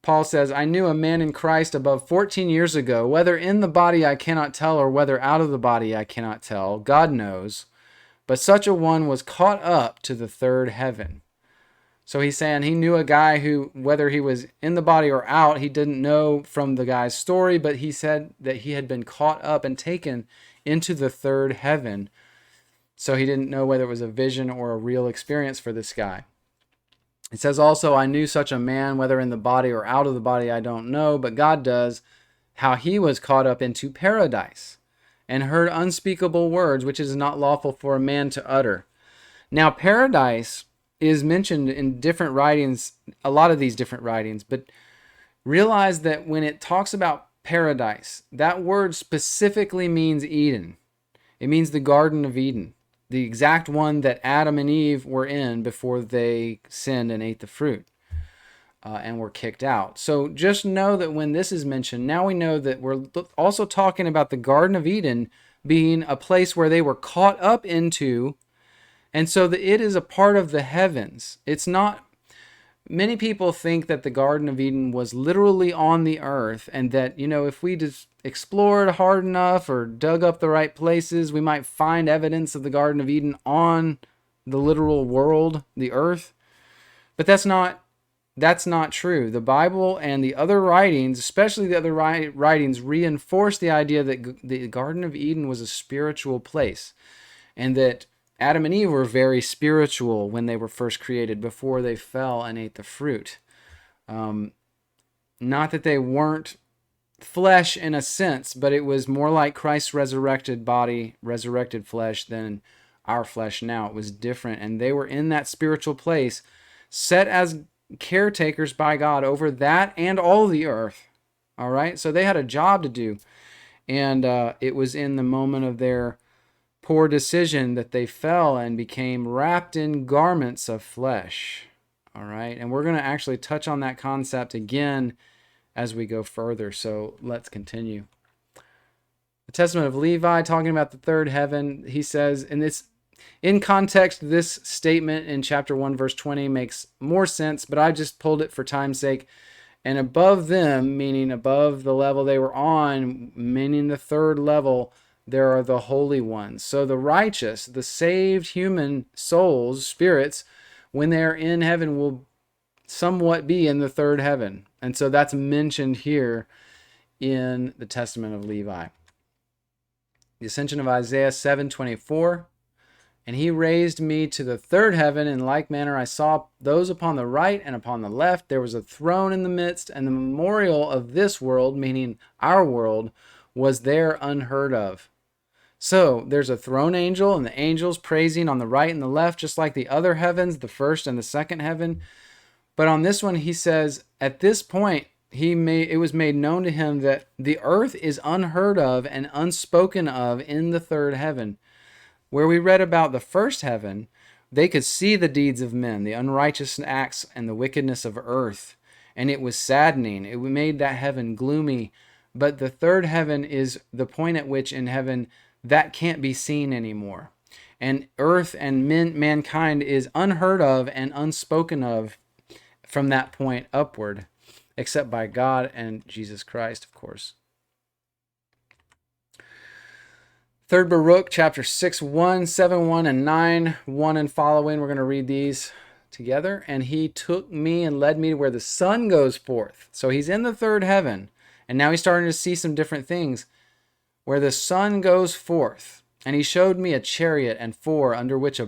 Paul says, I knew a man in Christ above 14 years ago, whether in the body I cannot tell, or whether out of the body I cannot tell. God knows. But such a one was caught up to the third heaven. So he's saying he knew a guy who, whether he was in the body or out, he didn't know from the guy's story, but he said that he had been caught up and taken into the third heaven. So he didn't know whether it was a vision or a real experience for this guy. It says also, I knew such a man, whether in the body or out of the body, I don't know, but God does, how he was caught up into paradise and heard unspeakable words, which is not lawful for a man to utter. Now, paradise is mentioned in different writings, a lot of these different writings, but realize that when it talks about paradise, that word specifically means Eden. It means the Garden of Eden, the exact one that Adam and Eve were in before they sinned and ate the fruit and were kicked out. So just know that when this is mentioned, now we know that we're also talking about the Garden of Eden being a place where they were caught up into, and so that it is a part of the heavens. It's not, many people think that the Garden of Eden was literally on the earth, and that, if we just explored hard enough or dug up the right places, we might find evidence of the Garden of Eden on the literal world, the earth. But that's not true. The Bible and the other writings, especially the other writings, reinforce the idea that the Garden of Eden was a spiritual place, and that Adam and Eve were very spiritual when they were first created, before they fell and ate the fruit. Not that they weren't flesh in a sense, but it was more like Christ's resurrected body, resurrected flesh than our flesh now. It was different. And they were in that spiritual place, set as caretakers by God over that and all the earth. All right? So they had a job to do. And it was in the moment of their poor decision that they fell and became wrapped in garments of flesh. All right? And we're going to actually touch on that concept again as we go further. So let's continue. The Testament of Levi, talking about the third heaven, he says, in context, this statement in chapter 1, verse 20 makes more sense, but I just pulled it for time's sake. And above them, meaning above the level they were on, meaning the third level, there are the holy ones. So the righteous, the saved human souls, spirits, when they're in heaven, will somewhat be in the third heaven. And so that's mentioned here in the Testament of Levi. The Ascension of Isaiah 7:24. And he raised me to the third heaven. In like manner I saw those upon the right and upon the left. There was a throne in the midst, and the memorial of this world, meaning our world, was there unheard of. So there's a throne angel and the angels praising on the right and the left, just like the other heavens, the first and the second heaven. But on this one, he says, at this point, it was made known to him that the earth is unheard of and unspoken of in the third heaven. Where we read about the first heaven, they could see the deeds of men, the unrighteous acts and the wickedness of earth. And it was saddening. It made that heaven gloomy. But the third heaven is the point at which in heaven that can't be seen anymore. And earth and mankind is unheard of and unspoken of from that point upward, except by God and Jesus Christ, of course. 3rd Baruch, chapter 6:1, 7:1, and 9:1 and following. We're going to read these together. And he took me and led me to where the sun goes forth. So he's in the third heaven. And now he's starting to see some different things. Where the sun goes forth. And he showed me a chariot and four, under which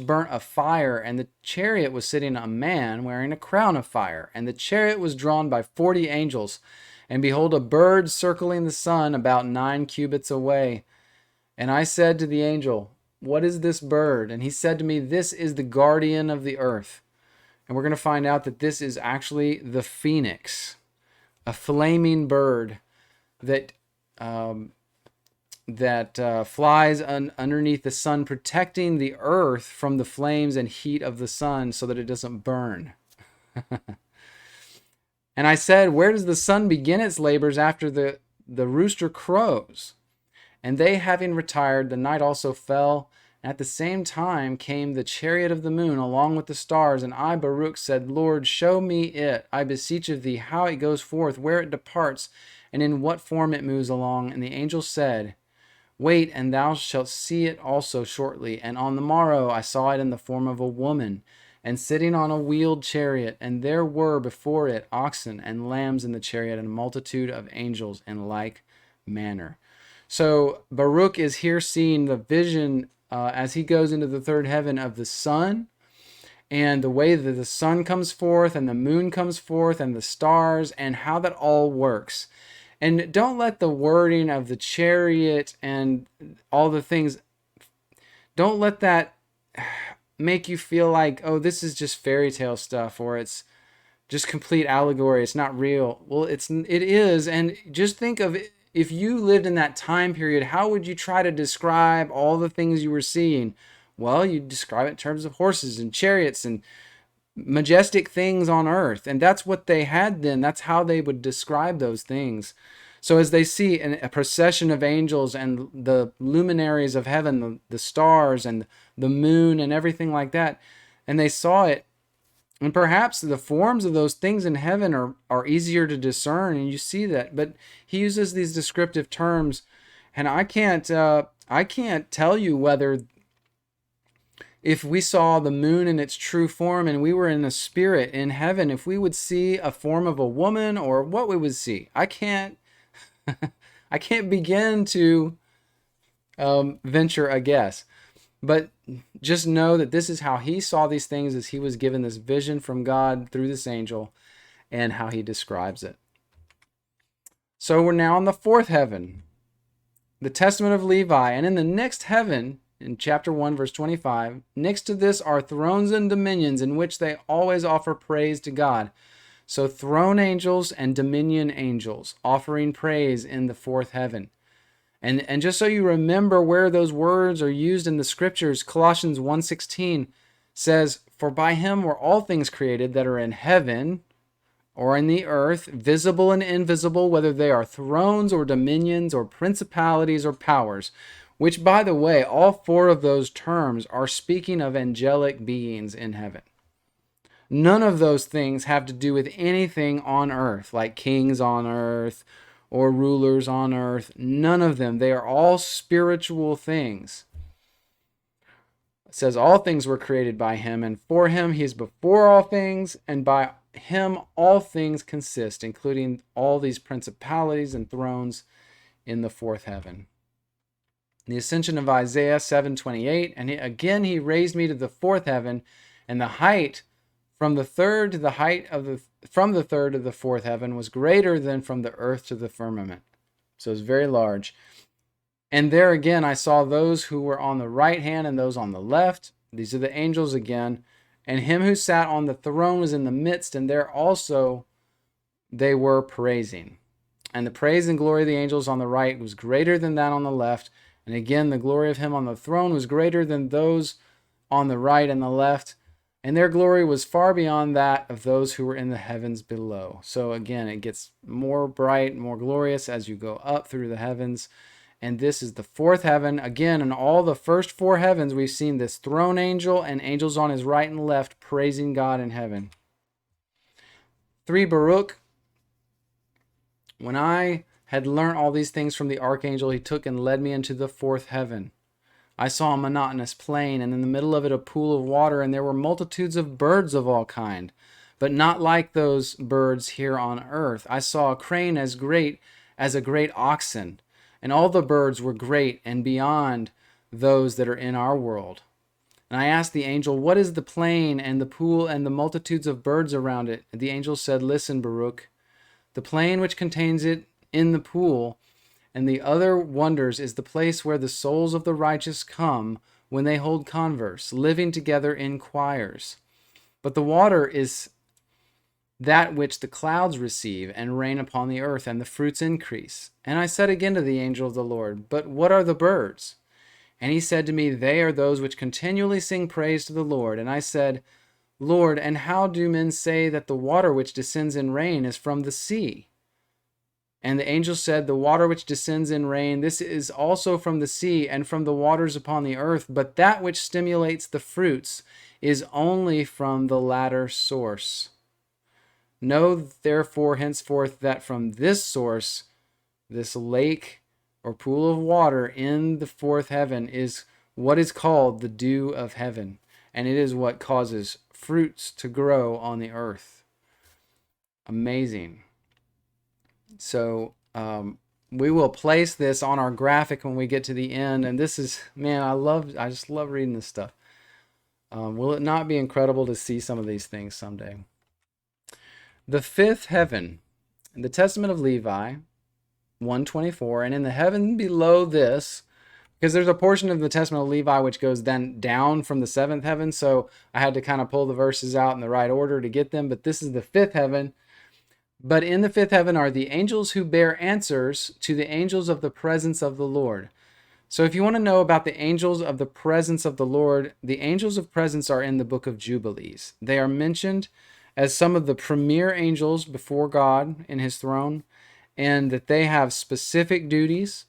burnt a fire, and the chariot was sitting a man wearing a crown of fire, and the chariot was drawn by 40 angels. And behold, a bird circling the sun about 9 cubits away. And I said to the angel, what is this bird? And he said to me, this is the guardian of the earth. And we're going to find out that this is actually the phoenix, a flaming bird that flies underneath the sun, protecting the earth from the flames and heat of the sun so that it doesn't burn. And I said, where does the sun begin its labors after the rooster crows? And they having retired, the night also fell. And at the same time came the chariot of the moon along with the stars. And I, Baruch, said, Lord, show me it, I beseech of thee, how it goes forth, where it departs, and in what form it moves along. And the angel said, wait, and thou shalt see it also shortly. And on the morrow I saw it in the form of a woman, and sitting on a wheeled chariot. And there were before it oxen and lambs in the chariot, and a multitude of angels in like manner. So Baruch is here seeing the vision as he goes into the third heaven of the sun, and the way that the sun comes forth and the moon comes forth and the stars, and how that all works. And don't let the wording of the chariot and all the things, don't let that make you feel like, oh, this is just fairy tale stuff, or it's just complete allegory, it's not real. Well, it is, and just think of it. If you lived in that time period, how would you try to describe all the things you were seeing? Well, you describe it in terms of horses and chariots and majestic things on earth. And that's what they had then. That's how they would describe those things. So as they see a procession of angels and the luminaries of heaven, the stars and the moon and everything like that, and they saw it, and perhaps the forms of those things in heaven are easier to discern, and you see that. But he uses these descriptive terms, and I can't tell you whether, if we saw the moon in its true form and we were in a spirit in heaven, if we would see a form of a woman or what we would see. I can't begin to venture a guess. But just know that this is how he saw these things as he was given this vision from God through this angel, and how he describes it. So we're now in the fourth heaven, the testament of Levi. And in the next heaven, in chapter 1, verse 25, next to this are thrones and dominions in which they always offer praise to God. So throne angels and dominion angels offering praise in the fourth heaven. And just so you remember where those words are used in the scriptures, Colossians 1:16 says, "For by him were all things created that are in heaven or in the earth, visible and invisible, whether they are thrones or dominions or principalities or powers," which, by the way, all four of those terms are speaking of angelic beings in heaven. None of those things have to do with anything on earth, like kings on earth or rulers on earth. None of them. They are all spiritual things. It says all things were created by him, and for him he is before all things, and by him all things consist, including all these principalities and thrones in the fourth heaven. The Ascension of Isaiah 7:28, and again he raised me to the fourth heaven, and the height from the third to the fourth heaven was greater than from the earth to the firmament. So it's very large. And there again I saw those who were on the right hand and those on the left. These are the angels again. And him who sat on the throne was in the midst, and there also they were praising. And the praise and glory of the angels on the right was greater than that on the left. And again, the glory of him on the throne was greater than those on the right and the left. And their glory was far beyond that of those who were in the heavens below. So again, it gets more bright, more glorious as you go up through the heavens. And this is the fourth heaven. Again, in all the first four heavens, we've seen this throne angel and angels on his right and left praising God in heaven. 3 Baruch. When I had learnt all these things from the archangel, he took and led me into the fourth heaven. I saw a monotonous plain, and in the middle of it a pool of water, and there were multitudes of birds of all kind, but not like those birds here on earth. I saw a crane as great as a great oxen, and all the birds were great and beyond those that are in our world. And I asked the angel, "What is the plain and the pool and the multitudes of birds around it?" And the angel said, "Listen, Baruch, the plain which contains it in the pool and the other wonders is the place where the souls of the righteous come when they hold converse, living together in choirs. But the water is that which the clouds receive and rain upon the earth, and the fruits increase." And I said again to the angel of the Lord, "But what are the birds?" And he said to me, "They are those which continually sing praise to the Lord." And I said, "Lord, and how do men say that the water which descends in rain is from the sea?" And the angel said, "The water which descends in rain, this is also from the sea and from the waters upon the earth, but that which stimulates the fruits is only from the latter source. Know therefore henceforth that from this source, this lake or pool of water in the fourth heaven is what is called the dew of heaven, and it is what causes fruits to grow on the earth." Amazing. So we will place this on our graphic when we get to the end. And this is, man, I just love reading this stuff. Will it not be incredible to see some of these things someday? The fifth heaven, the testament of Levi, 1:24, and in the heaven below this, because there's a portion of the testament of Levi which goes then down from the seventh heaven. So I had to kind of pull the verses out in the right order to get them. But this is the fifth heaven. But in the fifth heaven are the angels who bear answers to the angels of the presence of the Lord. So if you want to know about the angels of the presence of the Lord, the angels of presence are in the book of Jubilees. They are mentioned as some of the premier angels before God in his throne, and that they have specific duties.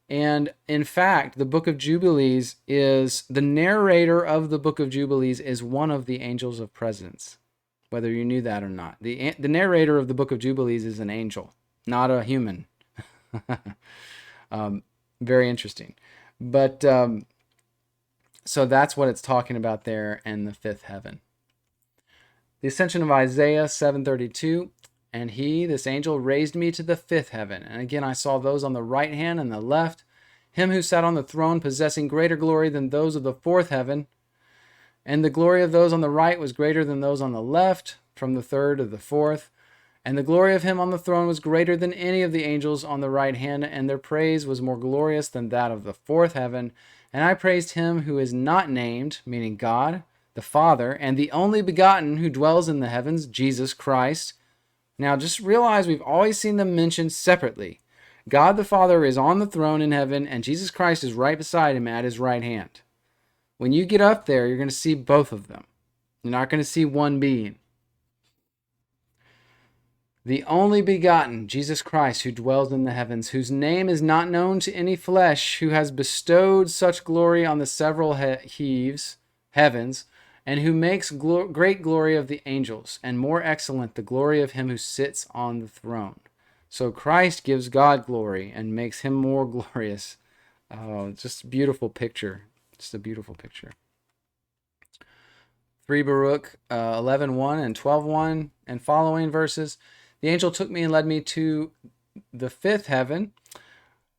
And in fact, the book of Jubilees is, the narrator of the book of Jubilees is one of the angels of presence, whether you knew that or not. The narrator of the book of Jubilees is an angel, not a human. Very interesting. But so that's what it's talking about there in the fifth heaven. The Ascension of Isaiah 7:32, and he, this angel, raised me to the fifth heaven. And again, I saw those on the right hand and the left. him who sat on the throne possessing greater glory than those of the fourth heaven. And the glory of those on the right was greater than those on the left, from the third to the fourth. And the glory of him on the throne was greater than any of the angels on the right hand, and their praise was more glorious than that of the fourth heaven. And I praised him who is not named, meaning God, the Father, and the only begotten who dwells in the heavens, Jesus Christ. Now just realize we've always seen them mentioned separately. God the Father is on the throne in heaven, and Jesus Christ is right beside him at his right hand. When you get up there, you're going to see both of them. You're not going to see one being. The only begotten, Jesus Christ, who dwells in the heavens, whose name is not known to any flesh, who has bestowed such glory on the several heavens, and who makes great glory of the angels, and more excellent the glory of him who sits on the throne. So Christ gives God glory and makes him more glorious. Oh, just a beautiful picture. Just a beautiful picture. 3 Baruch 11:1 and 12:1 and following verses. The angel took me and led me to the fifth heaven,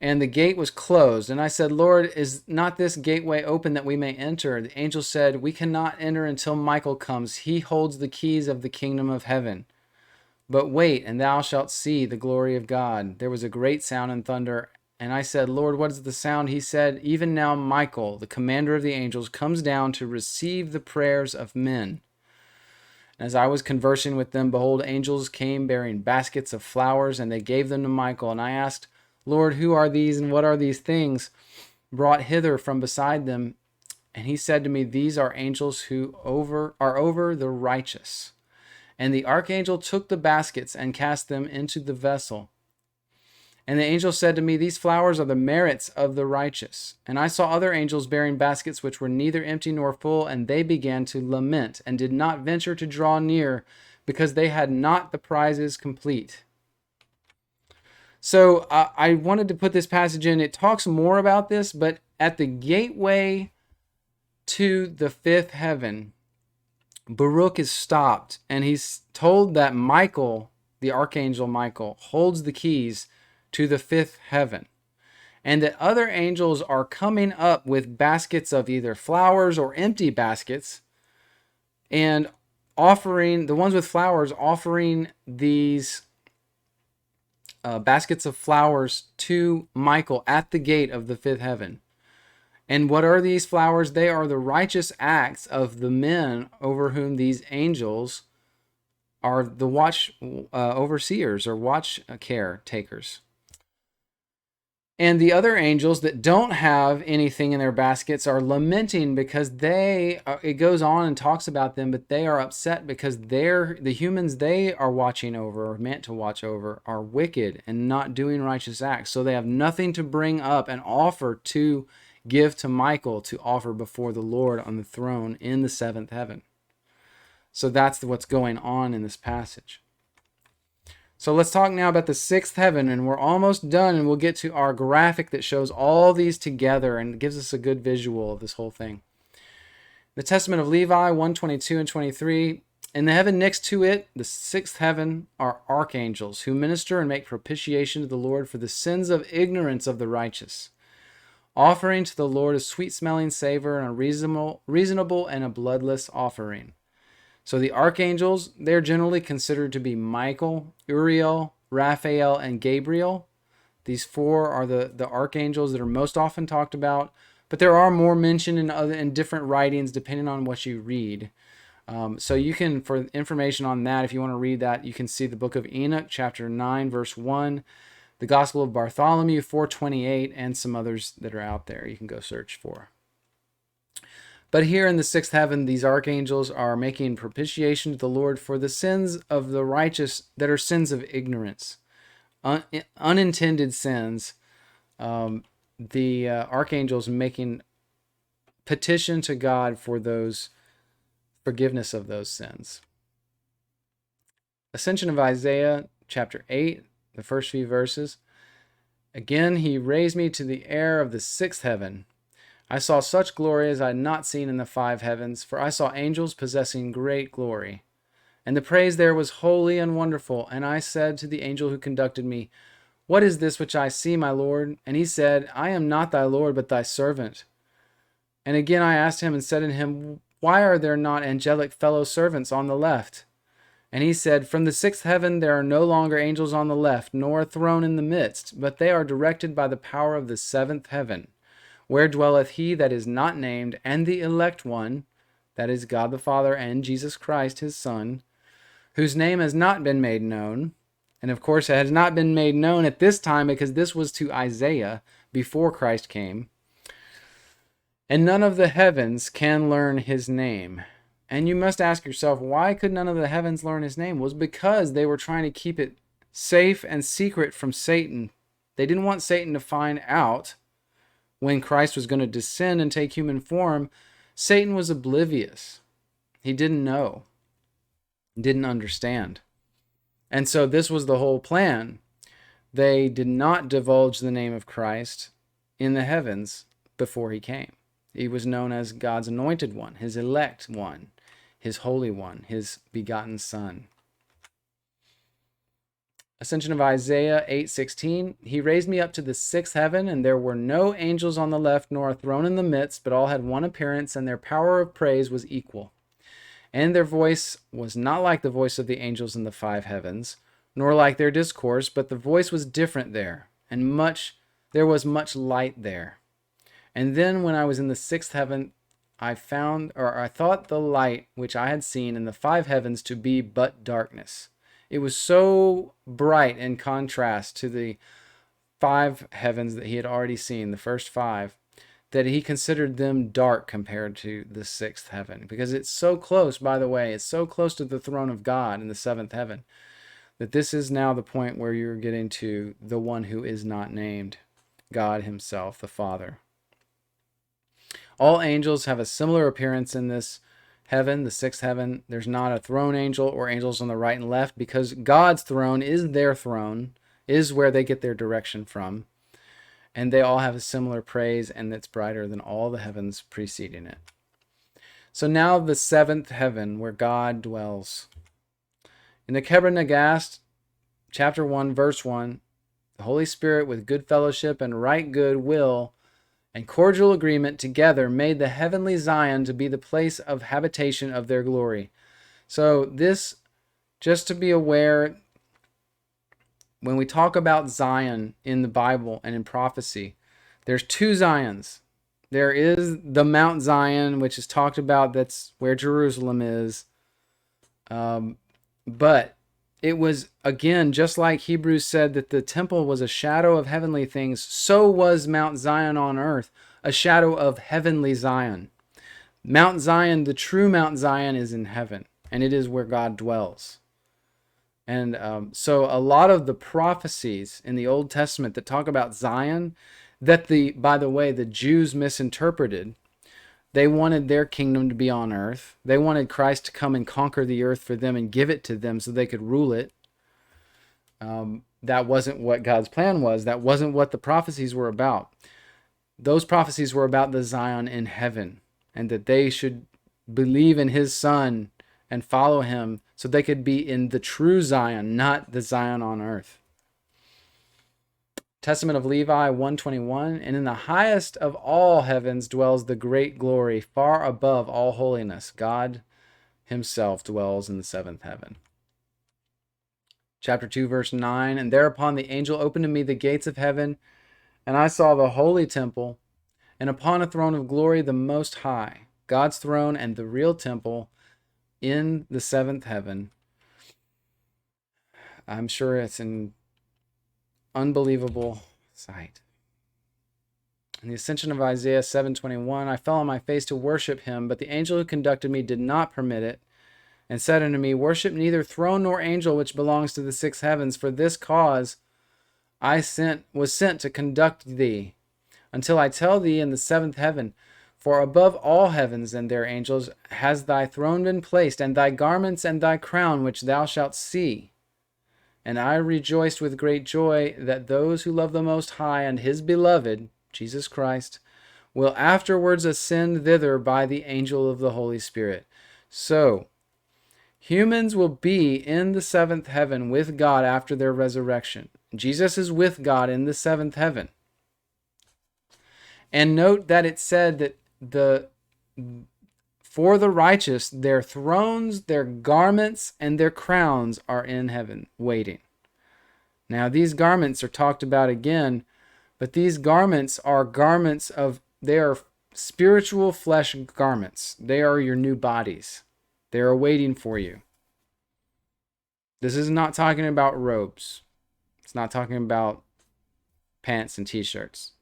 and the gate was closed. And I said, Lord, is not this gateway open that we may enter? The angel said, we cannot enter until Michael comes. He holds the keys of the kingdom of heaven. But wait, and thou shalt see the glory of God. There was a great sound and thunder. And I said, Lord, what is the sound? He said, even now Michael, the commander of the angels, comes down to receive the prayers of men. As I was conversing with them, behold, angels came bearing baskets of flowers, and they gave them to Michael. And I asked, Lord, who are these, and what are these things brought hither from beside them? And he said to me, these are angels who are over the righteous. And the archangel took the baskets and cast them into the vessel. And the angel said to me, these flowers are the merits of the righteous. And I saw other angels bearing baskets which were neither empty nor full, and they began to lament, and did not venture to draw near, because they had not the prizes complete. So I wanted to put this passage in. It talks more about this, but at the gateway to the fifth heaven, Baruch is stopped, and he's told that Michael, the archangel Michael, holds the keys to the fifth heaven, and that other angels are coming up with baskets of either flowers or empty baskets, and offering, the ones with flowers offering these baskets of flowers to Michael at the gate of the fifth heaven. And what are these flowers? They are the righteous acts of the men over whom these angels are the watch overseers or watch caretakers. And the other angels that don't have anything in their baskets are lamenting because it goes on and talks about them, but they are upset because the humans they are watching over, or meant to watch over, are wicked and not doing righteous acts. So they have nothing to bring up and offer to give to Michael to offer before the Lord on the throne in the seventh heaven. So that's what's going on in this passage. So let's talk now about the sixth heaven, and we're almost done, and we'll get to our graphic that shows all these together and gives us a good visual of this whole thing. The Testament of Levi 1:22 and 23. In the heaven next to it, the sixth heaven, are archangels who minister and make propitiation to the Lord for the sins of ignorance of the righteous, offering to the Lord a sweet-smelling savor and a reasonable and a bloodless offering. So the archangels, they're generally considered to be Michael, Uriel, Raphael, and Gabriel. These four are the archangels that are most often talked about, but there are more mentioned in different writings depending on what you read. So you can, for information on that, if you want to read that, you can see the book of Enoch, chapter 9, verse 1, the Gospel of Bartholomew 4:28, and some others that are out there you can go search for. But here in the sixth heaven, these archangels are making propitiation to the Lord for the sins of the righteous that are sins of ignorance, unintended sins. The archangels making petition to God for those forgiveness of those sins. Ascension of Isaiah, chapter 8, the first few verses. Again, he raised me to the air of the sixth heaven. I saw such glory as I had not seen in the five heavens, for I saw angels possessing great glory. And the praise there was holy and wonderful. And I said to the angel who conducted me, What is this which I see, my Lord? And he said, I am not thy Lord, but thy servant. And again I asked him and said unto him, why are there not angelic fellow servants on the left? And he said, from the sixth heaven there are no longer angels on the left, nor a throne in the midst, but they are directed by the power of the seventh heaven, where dwelleth he that is not named, and the elect one, that is God the Father and Jesus Christ his Son, whose name has not been made known. And of course, it has not been made known at this time because this was to Isaiah before Christ came. And none of the heavens can learn his name. And you must ask yourself, why could none of the heavens learn his name? It was because they were trying to keep it safe and secret from Satan. They didn't want Satan to find out when Christ was going to descend and take human form. Satan was oblivious. He didn't know, didn't understand. And so this was the whole plan. They did not divulge the name of Christ in the heavens before he came. He was known as God's anointed one, his elect one, his holy one, his begotten Son. Ascension of Isaiah 8:16. He raised me up to the sixth heaven, and there were no angels on the left, nor a throne in the midst, but all had one appearance, and their power of praise was equal. And their voice was not like the voice of the angels in the five heavens, nor like their discourse, but the voice was different there, and there was much light there. And then when I was in the sixth heaven, I thought the light which I had seen in the five heavens to be but darkness. It was so bright in contrast to the five heavens that he had already seen, the first five, that he considered them dark compared to the sixth heaven. Because it's so close, by the way, it's so close to the throne of God in the seventh heaven, that this is now the point where you're getting to the one who is not named, God himself, the Father. All angels have a similar appearance in this heaven, the sixth heaven. There's not a throne angel or angels on the right and left because God's throne is their throne, is where they get their direction from. And they all have a similar praise, and it's brighter than all the heavens preceding it. So now the seventh heaven where God dwells. In the Kebra Nagast, chapter 1, verse 1, the Holy Spirit with good fellowship and right good will and cordial agreement together made the heavenly Zion to be the place of habitation of their glory. So this, just to be aware, when we talk about Zion in the Bible and in prophecy, there's two Zions. There is the Mount Zion, which is talked about, that's where Jerusalem is. But it was, again, just like Hebrews said that the temple was a shadow of heavenly things, so was Mount Zion on earth, a shadow of heavenly Zion. Mount Zion, the true Mount Zion, is in heaven, and it is where God dwells. And so a lot of the prophecies in the Old Testament that talk about Zion, that by the way, the Jews misinterpreted. They wanted their kingdom to be on earth. They wanted Christ to come and conquer the earth for them and give it to them so they could rule it. That wasn't what God's plan was. That wasn't what the prophecies were about. Those prophecies were about the Zion in heaven, and that they should believe in his Son and follow him so they could be in the true Zion, not the Zion on earth. Testament of Levi 1:21, and in the highest of all heavens dwells the great glory, far above all holiness. God himself dwells in the seventh heaven. Chapter 2, verse 9, and thereupon the angel opened to me the gates of heaven, and I saw the holy temple, and upon a throne of glory the Most High, God's throne and the real temple in the seventh heaven. I'm sure it's an unbelievable sight. In the Ascension of Isaiah 7:21, I fell on my face to worship him, but the angel who conducted me did not permit it, and said unto me, worship neither throne nor angel which belongs to the six heavens, for this cause I was sent to conduct thee, until I tell thee in the seventh heaven, for above all heavens and their angels has thy throne been placed, and thy garments and thy crown which thou shalt see. And I rejoiced with great joy that those who love the Most High and his beloved, Jesus Christ, will afterwards ascend thither by the angel of the Holy Spirit. So, humans will be in the seventh heaven with God after their resurrection. Jesus is with God in the seventh heaven. And note that it said that for the righteous, their thrones, their garments, and their crowns are in heaven waiting. Now, these garments are talked about again, but these garments are they are spiritual flesh garments. They are your new bodies. They are waiting for you. This is not talking about robes. It's not talking about pants and t-shirts.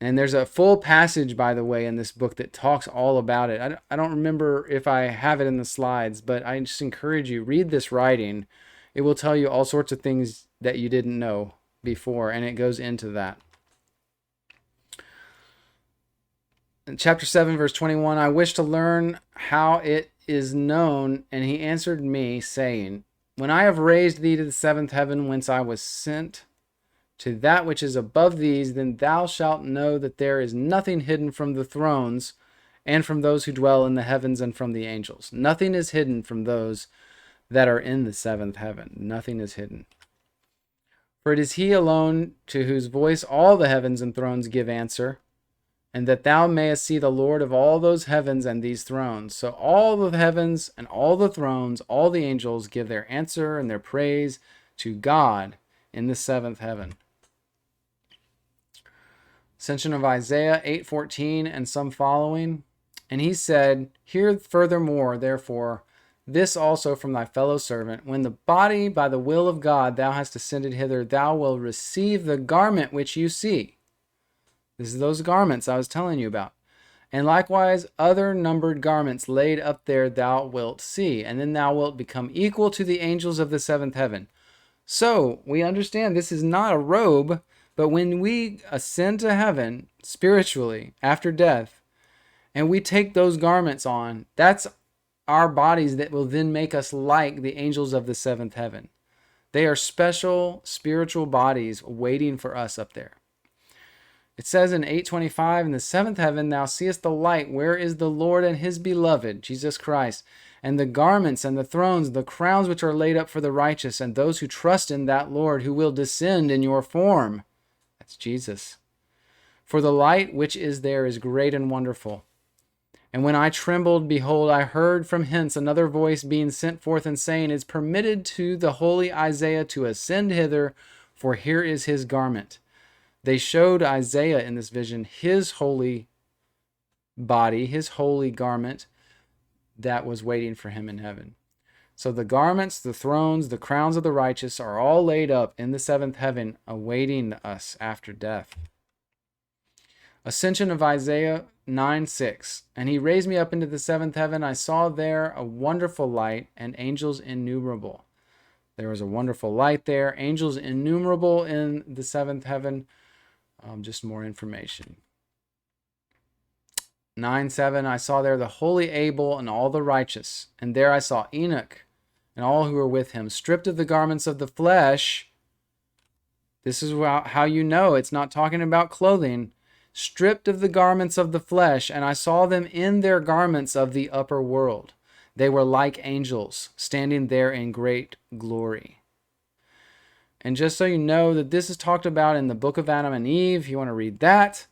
And there's a full passage, by the way, in this book that talks all about it. I don't remember if I have it in the slides, but I just encourage you, read this writing. It will tell you all sorts of things that you didn't know before, and it goes into that. In chapter 7, verse 21, I wish to learn how it is known, and he answered me, saying, when I have raised thee to the seventh heaven, whence I was sent, to that which is above these, then thou shalt know that there is nothing hidden from the thrones and from those who dwell in the heavens and from the angels. Nothing is hidden from those that are in the seventh heaven. Nothing is hidden. For it is he alone to whose voice all the heavens and thrones give answer, and that thou mayest see the Lord of all those heavens and these thrones. So all the heavens and all the thrones, all the angels give their answer and their praise to God in the seventh heaven. Ascension of Isaiah 8:14 and some following. And he said, hear furthermore, therefore, this also from thy fellow servant. When the body by the will of God thou hast ascended hither, thou wilt receive the garment which you see. This is those garments I was telling you about. And likewise other numbered garments laid up there thou wilt see. And then thou wilt become equal to the angels of the seventh heaven. So we understand this is not a robe, but when we ascend to heaven spiritually after death, and we take those garments on, that's our bodies that will then make us like the angels of the seventh heaven. They are special spiritual bodies waiting for us up there. It says in 8:25, in the seventh heaven thou seest the light, where is the Lord and his beloved, Jesus Christ, and the garments and the thrones, the crowns which are laid up for the righteous, and those who trust in that Lord who will descend in your form. That's Jesus. For the light which is there is great and wonderful. And when I trembled, behold, I heard from hence another voice being sent forth and saying, it is permitted to the holy Isaiah to ascend hither, for here is his garment. They showed Isaiah in this vision his holy body, his holy garment that was waiting for him in heaven. So the garments, the thrones, the crowns of the righteous are all laid up in the seventh heaven, awaiting us after death. Ascension of Isaiah 9:6. And he raised me up into the seventh heaven. I saw there a wonderful light and angels innumerable. There was a wonderful light there, angels innumerable in the seventh heaven. Just more information. 9:7. I saw there the holy Abel and all the righteous. And there I saw Enoch and all who were with him, stripped of the garments of the flesh. This is how you know it's not talking about clothing. Stripped of the garments of the flesh, and I saw them in their garments of the upper world. They were like angels, standing there in great glory. And just so you know that this is talked about in the book of Adam and Eve, you want to read that,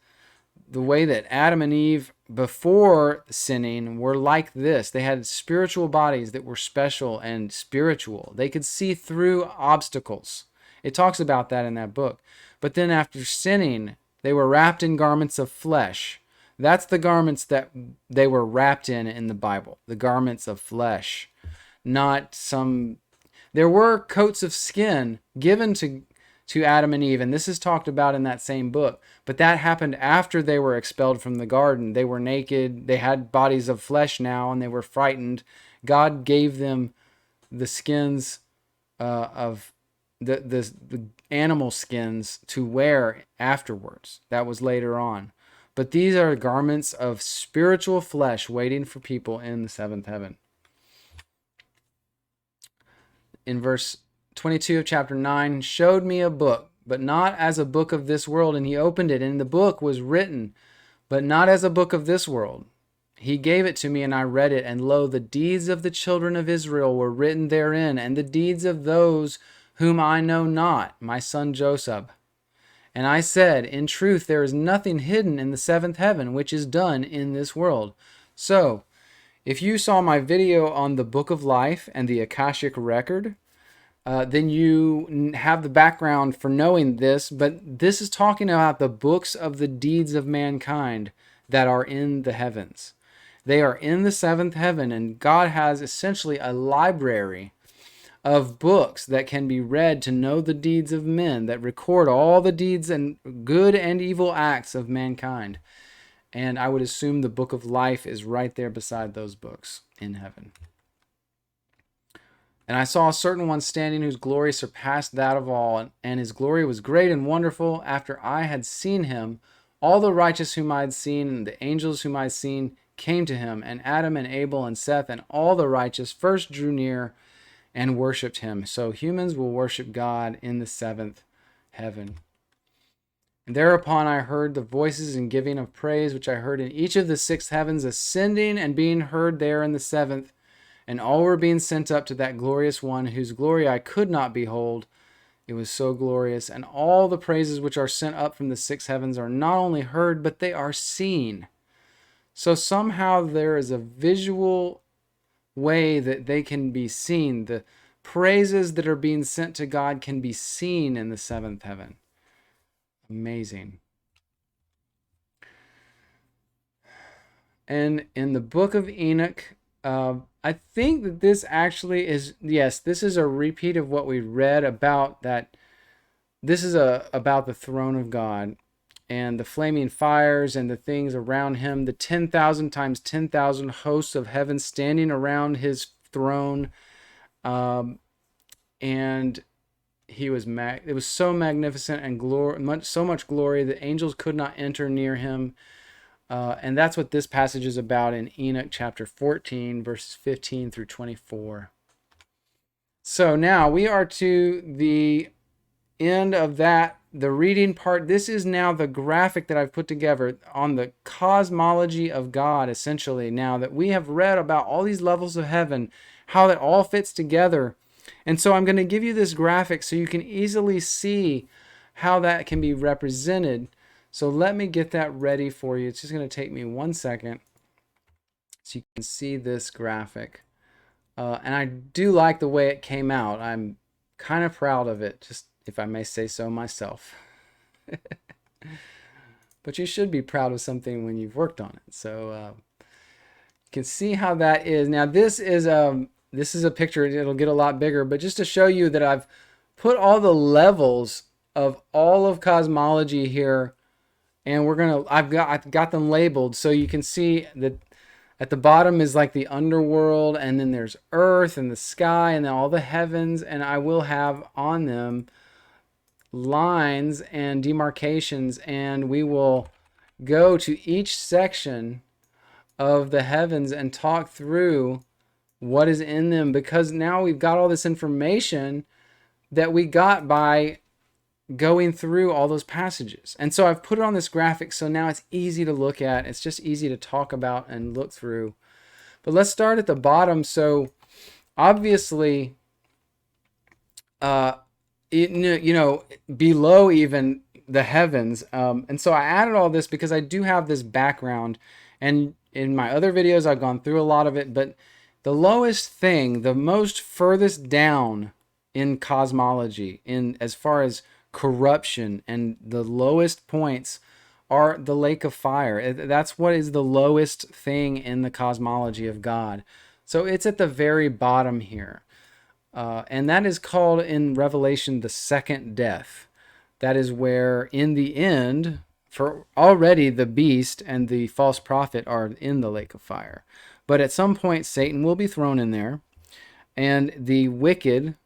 the way that Adam and Eve before sinning were like this. They had spiritual bodies that were special and spiritual. They could see through obstacles. It talks about that in that book. But then after sinning, they were wrapped in garments of flesh. That's the garments that they were wrapped in the Bible. The garments of flesh. Not some... There were coats of skin given to Adam and Eve, and this is talked about in that same book. But that happened after they were expelled from the garden. They were naked. They had bodies of flesh now, and they were frightened. God gave them the skins of the animal skins to wear afterwards. That was later on. But these are garments of spiritual flesh waiting for people in the seventh heaven. In verse 22 of chapter 9, showed me a book, but not as a book of this world. And he opened it, and the book was written, but not as a book of this world. He gave it to me, and I read it, and lo, the deeds of the children of Israel were written therein, and the deeds of those whom I know not, my son Joseph. And I said, in truth, there is nothing hidden in the seventh heaven, which is done in this world. So, if you saw my video on the Book of Life and the Akashic Record, then you have the background for knowing this, but this is talking about the books of the deeds of mankind that are in the heavens. They are in the seventh heaven, and God has essentially a library of books that can be read to know the deeds of men, that record all the deeds and good and evil acts of mankind. And I would assume the Book of Life is right there beside those books in heaven. And I saw a certain one standing whose glory surpassed that of all, and his glory was great and wonderful. After I had seen him, all the righteous whom I had seen, and the angels whom I had seen, came to him, and Adam and Abel and Seth and all the righteous first drew near and worshipped him. So humans will worship God in the seventh heaven. And thereupon I heard the voices and giving of praise, which I heard in each of the six heavens, ascending and being heard there in the seventh. And all were being sent up to that glorious one, whose glory I could not behold. It was so glorious. And all the praises which are sent up from the six heavens are not only heard, but they are seen. So somehow there is a visual way that they can be seen. The praises that are being sent to God can be seen in the seventh heaven. Amazing. And in the book of Enoch, I think that this actually is, yes, this is a repeat of what we read about that. This is about the throne of God and the flaming fires and the things around him, the 10,000 times 10,000 hosts of heaven standing around his throne. And it was so magnificent and so much glory that angels could not enter near him. And that's what this passage is about in Enoch chapter 14, verses 15 through 24. So now we are to the end of the reading part. This is now the graphic that I've put together on the cosmology of God, essentially. Now that we have read about all these levels of heaven, how that all fits together. And so I'm going to give you this graphic so you can easily see how that can be represented. So let me get that ready for you. It's just going to take me 1 second so you can see this graphic. And I do like the way it came out. I'm kind of proud of it, just if I may say so myself. But you should be proud of something when you've worked on it. So you can see how that is. Now this is a picture. It'll get a lot bigger, but just to show you that I've put all the levels of all of cosmology here. And I've got them labeled so you can see that at the bottom is like the underworld, and then there's earth and the sky and then all the heavens, and I will have on them lines and demarcations, and we will go to each section of the heavens and talk through what is in them, because now we've got all this information that we got by going through all those passages. And so I've put it on this graphic so now it's easy to look at. It's just easy to talk about and look through. But let's start at the bottom. So obviously, below even the heavens. And so I added all this because I do have this background. And in my other videos, I've gone through a lot of it. But the lowest thing, the most furthest down in cosmology, in as far as corruption, and the lowest points are the lake of fire. That's what is the lowest thing in the cosmology of God. So it's at the very bottom here. And that is called in Revelation the second death. That is where in the end, for already the beast and the false prophet are in the lake of fire. But at some point Satan will be thrown in there, and the wicked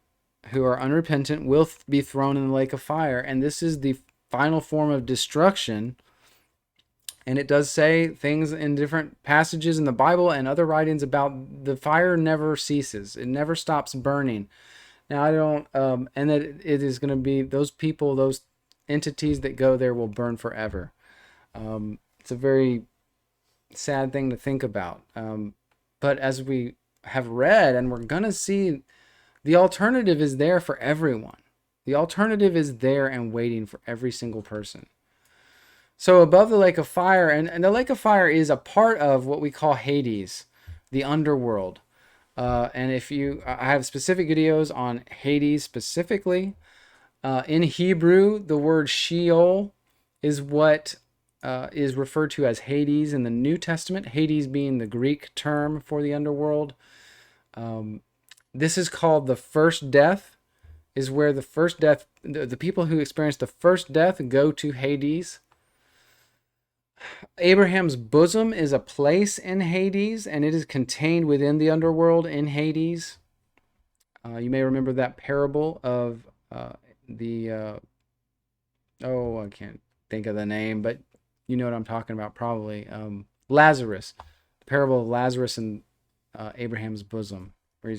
who are unrepentant will be thrown in the lake of fire. And this is the final form of destruction. And it does say things in different passages in the Bible and other writings about the fire never ceases. It never stops burning. Now I don't, and that it is going to be those people, those entities that go there will burn forever. It's a very sad thing to think about. But as we have read, and we're going to see, the alternative is there for everyone. The alternative is there and waiting for every single person. So above the lake of fire, and the lake of fire is a part of what we call Hades, the underworld. And I have specific videos on Hades specifically. In Hebrew, the word Sheol is what is referred to as Hades in the New Testament, Hades being the Greek term for the underworld. This is called the first death, is where the first death, the people who experience the first death go to Hades. Abraham's bosom is a place in Hades, and it is contained within the underworld in Hades. You may remember that parable of I can't think of the name, but you know what I'm talking about probably. Lazarus, the parable of Lazarus and Abraham's bosom, where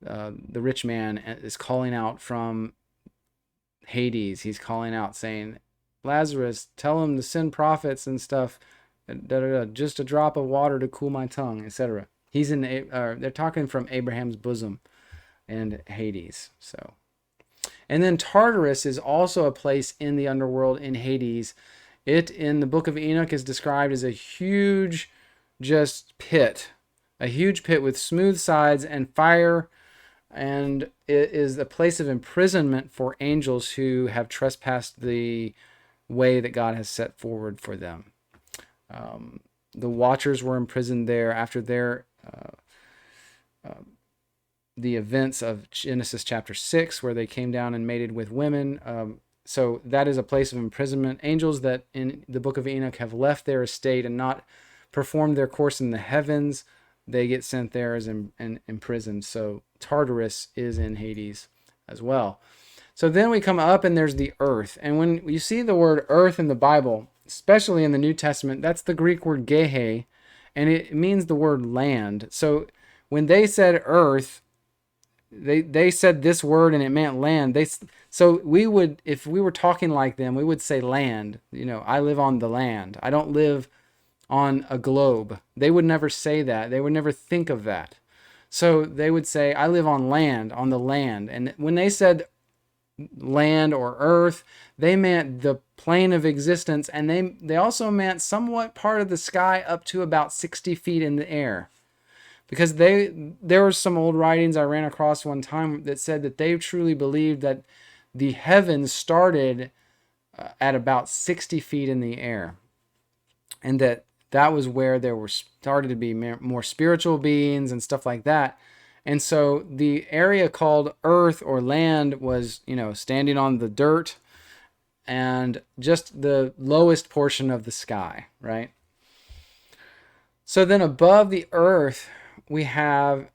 the rich man is calling out from Hades. He's calling out saying, Lazarus, tell him to send prophets and stuff, just a drop of water to cool my tongue, etc. They're talking from Abraham's bosom and Hades. So, and then Tartarus is also a place in the underworld in Hades. It, in the book of Enoch, is described as a huge pit with smooth sides and fire, and it is a place of imprisonment for angels who have trespassed the way that God has set forward for them. The Watchers were imprisoned there after the events of Genesis chapter 6, where they came down and mated with women. So that is a place of imprisonment. Angels that in the book of Enoch have left their estate and not performed their course in the heavens, they get sent there as imprisoned. So Tartarus is in Hades as well. So then we come up and there's the earth. And when you see the word earth in the Bible, especially in the New Testament, that's the Greek word gehe, and it means the word land. So when they said earth, they said this word and it meant land. So we would, if we were talking like them, we would say land. I live on the land. I don't live on a globe. They would never say that. They would never think of that. So they would say, I live on land, on the land. And when they said land or earth, they meant the plane of existence, and they also meant somewhat part of the sky up to about 60 feet in the air. Because there were some old writings I ran across one time that said that they truly believed that the heavens started at about 60 feet in the air, and that was where there started to be more spiritual beings and stuff like that. And so the area called earth or land was, standing on the dirt and just the lowest portion of the sky, right? So then above the earth, we have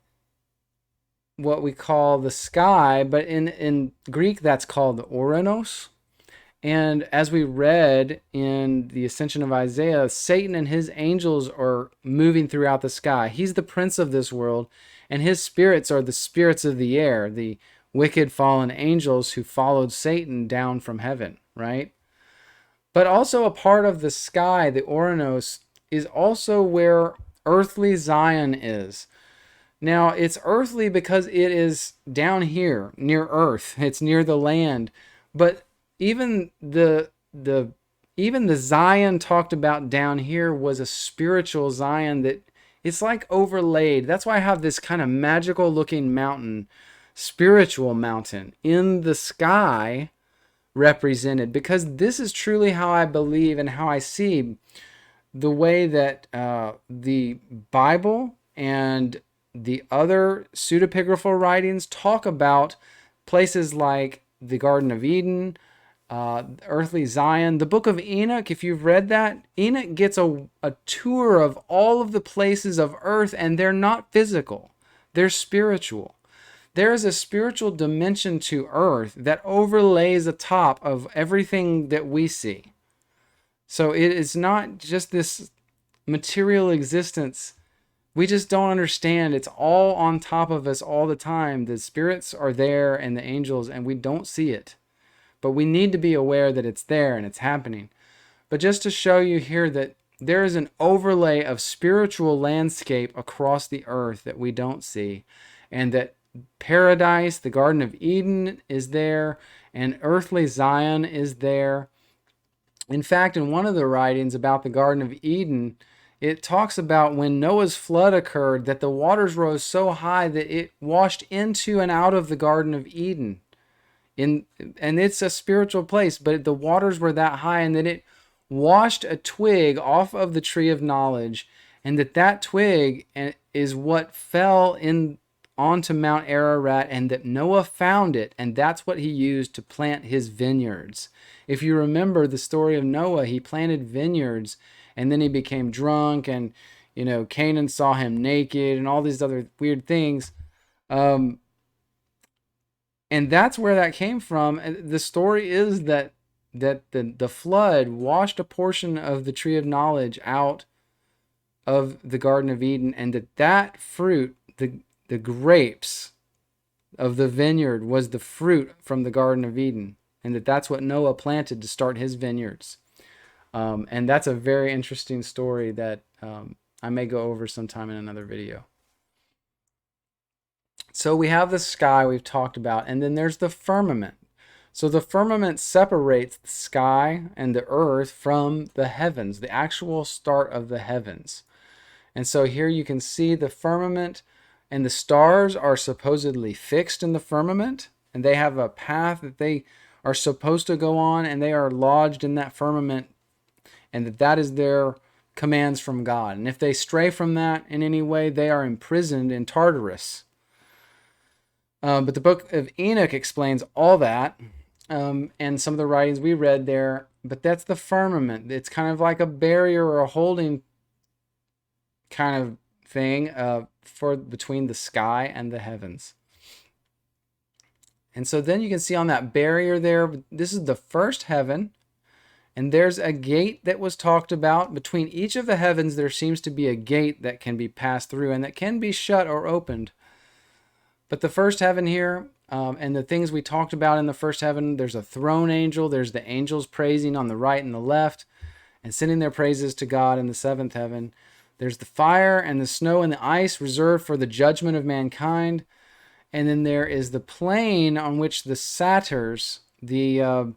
what we call the sky, but in Greek, that's called the Oranos. And as we read in the Ascension of Isaiah, Satan and his angels are moving throughout the sky. He's the prince of this world, and his spirits are the spirits of the air, the wicked fallen angels who followed Satan down from heaven, right? But also a part of the sky, the Oranos, is also where earthly Zion is. Now, it's earthly because it is down here, near earth. It's near the land. But even the Zion talked about down here was a spiritual Zion that it's like overlaid. That's why I have this kind of magical looking mountain, spiritual mountain in the sky represented, because this is truly how I believe and how I see the way that the Bible and the other pseudepigraphal writings talk about places like the Garden of Eden, earthly Zion. The book of Enoch, if you've read that, Enoch gets a tour of all of the places of earth, and they're not physical. They're spiritual. There is a spiritual dimension to earth that overlays the top of everything that we see. So it is not just this material existence. We just don't understand. It's all on top of us all the time. The spirits are there and the angels, and we don't see it. But we need to be aware that it's there and it's happening. But just to show you here that there is an overlay of spiritual landscape across the earth that we don't see, and that paradise, the Garden of Eden is there, and earthly Zion is there. In fact, in one of the writings about the Garden of Eden, it talks about when Noah's flood occurred that the waters rose so high that it washed into and out of the Garden of Eden. And it's a spiritual place, but the waters were that high, and that it washed a twig off of the tree of knowledge, and that twig is what fell in onto Mount Ararat, and that Noah found it, and that's what he used to plant his vineyards. If you remember the story of Noah, he planted vineyards, and then he became drunk, and Canaan saw him naked, and all these other weird things. And that's where that came from. And the story is that the flood washed a portion of the tree of knowledge out of the Garden of Eden, and that fruit, the grapes of the vineyard, was the fruit from the Garden of Eden, and that's what Noah planted to start his vineyards. And that's a very interesting story that I may go over sometime in another video. So we have the sky we've talked about, and then there's the firmament. So the firmament separates the sky and the earth from the heavens, the actual start of the heavens. And so here you can see the firmament, and the stars are supposedly fixed in the firmament, and they have a path that they are supposed to go on, and they are lodged in that firmament, and that is their commands from God. And if they stray from that in any way, they are imprisoned in Tartarus. But the book of Enoch explains all that, and some of the writings we read there. But that's the firmament. It's kind of like a barrier or a holding kind of thing for between the sky and the heavens. And so then you can see on that barrier there, this is the first heaven, and there's a gate that was talked about. Between each of the heavens, there seems to be a gate that can be passed through, and that can be shut or opened. But the first heaven here, and the things we talked about in the first heaven, there's a throne angel, there's the angels praising on the right and the left, and sending their praises to God in the seventh heaven. There's the fire and the snow and the ice reserved for the judgment of mankind. And then there is the plain on which the satyrs, the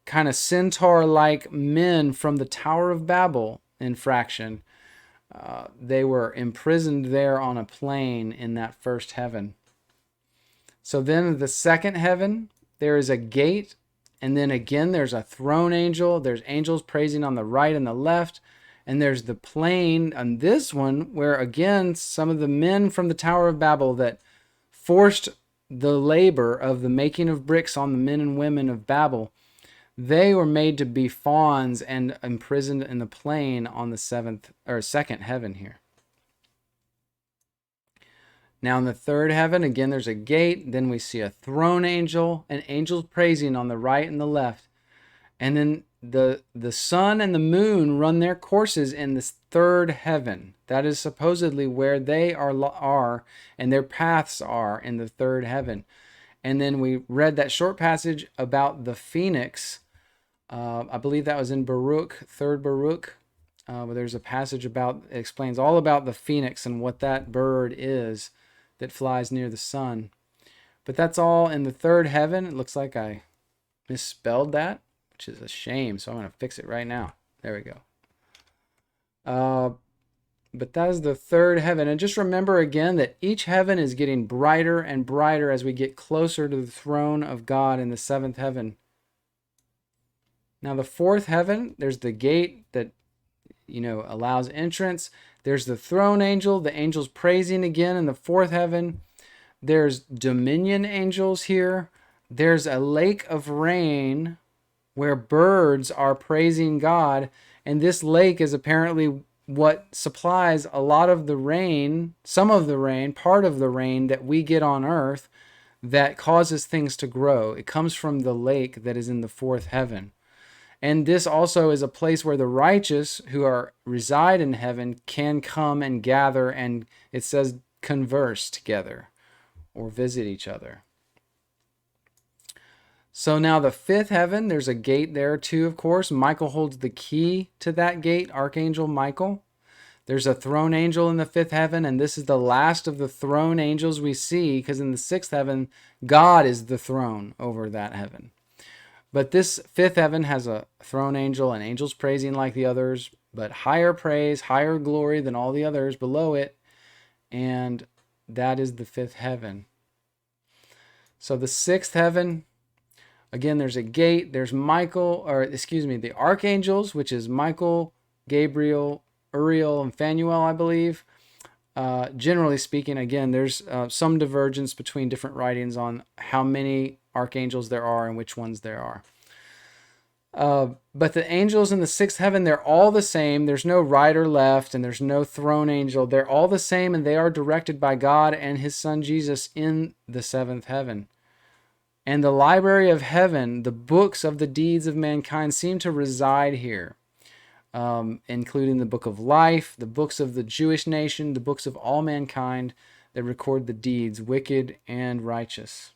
kind of centaur-like men from the Tower of Babel infraction, they were imprisoned there on a plain in that first heaven. So then the second heaven, there is a gate, and then again there's a throne angel, there's angels praising on the right and the left, and there's the plain on this one where again some of the men from the Tower of Babel that forced the labor of the making of bricks on the men and women of Babel, they were made to be fawns and imprisoned in the plain on the second heaven here. Now in the third heaven, again, there's a gate. Then we see a throne angel and angels praising on the right and the left. And then the sun and the moon run their courses in this third heaven. That is supposedly where they are and their paths are in the third heaven. And then we read that short passage about the phoenix. I believe that was in Baruch, third Baruch. Where there's a passage it explains all about the phoenix and what that bird is that flies near the sun. But that's all in the third heaven. It looks like I misspelled that, which is a shame. So I'm going to fix it right now. There we go. But that is the third heaven. And just remember again that each heaven is getting brighter and brighter as we get closer to the throne of God in the seventh heaven. Now the fourth heaven, there's the gate that allows entrance. There's the throne angel, the angels praising again in the fourth heaven. There's dominion angels here. There's a lake of rain where birds are praising God. And this lake is apparently what supplies a lot of the rain, some of the rain, part of the rain that we get on earth that causes things to grow. It comes from the lake that is in the fourth heaven. And this also is a place where the righteous who reside in heaven can come and gather, and it says converse together or visit each other. So now the fifth heaven, there's a gate there too, of course. Michael holds the key to that gate, Archangel Michael. There's a throne angel in the fifth heaven, and this is the last of the throne angels we see, because in the sixth heaven, God is the throne over that heaven. But this fifth heaven has a throne angel and angels praising like the others, but higher praise, higher glory than all the others below it. And that is the fifth heaven. So the sixth heaven, again, there's a gate. There's the archangels, which is Michael, Gabriel, Uriel, and Phanuel, I believe. Generally speaking, again, there's some divergence between different writings on how many archangels there are and which ones there are. But the angels in the sixth heaven, they're all the same. There's no right or left, and there's no throne angel. They're all the same, and they are directed by God and his son Jesus in the seventh heaven. And the library of heaven, the books of the deeds of mankind, seem to reside here, including the book of life, the books of the Jewish nation, the books of all mankind that record the deeds, wicked and righteous.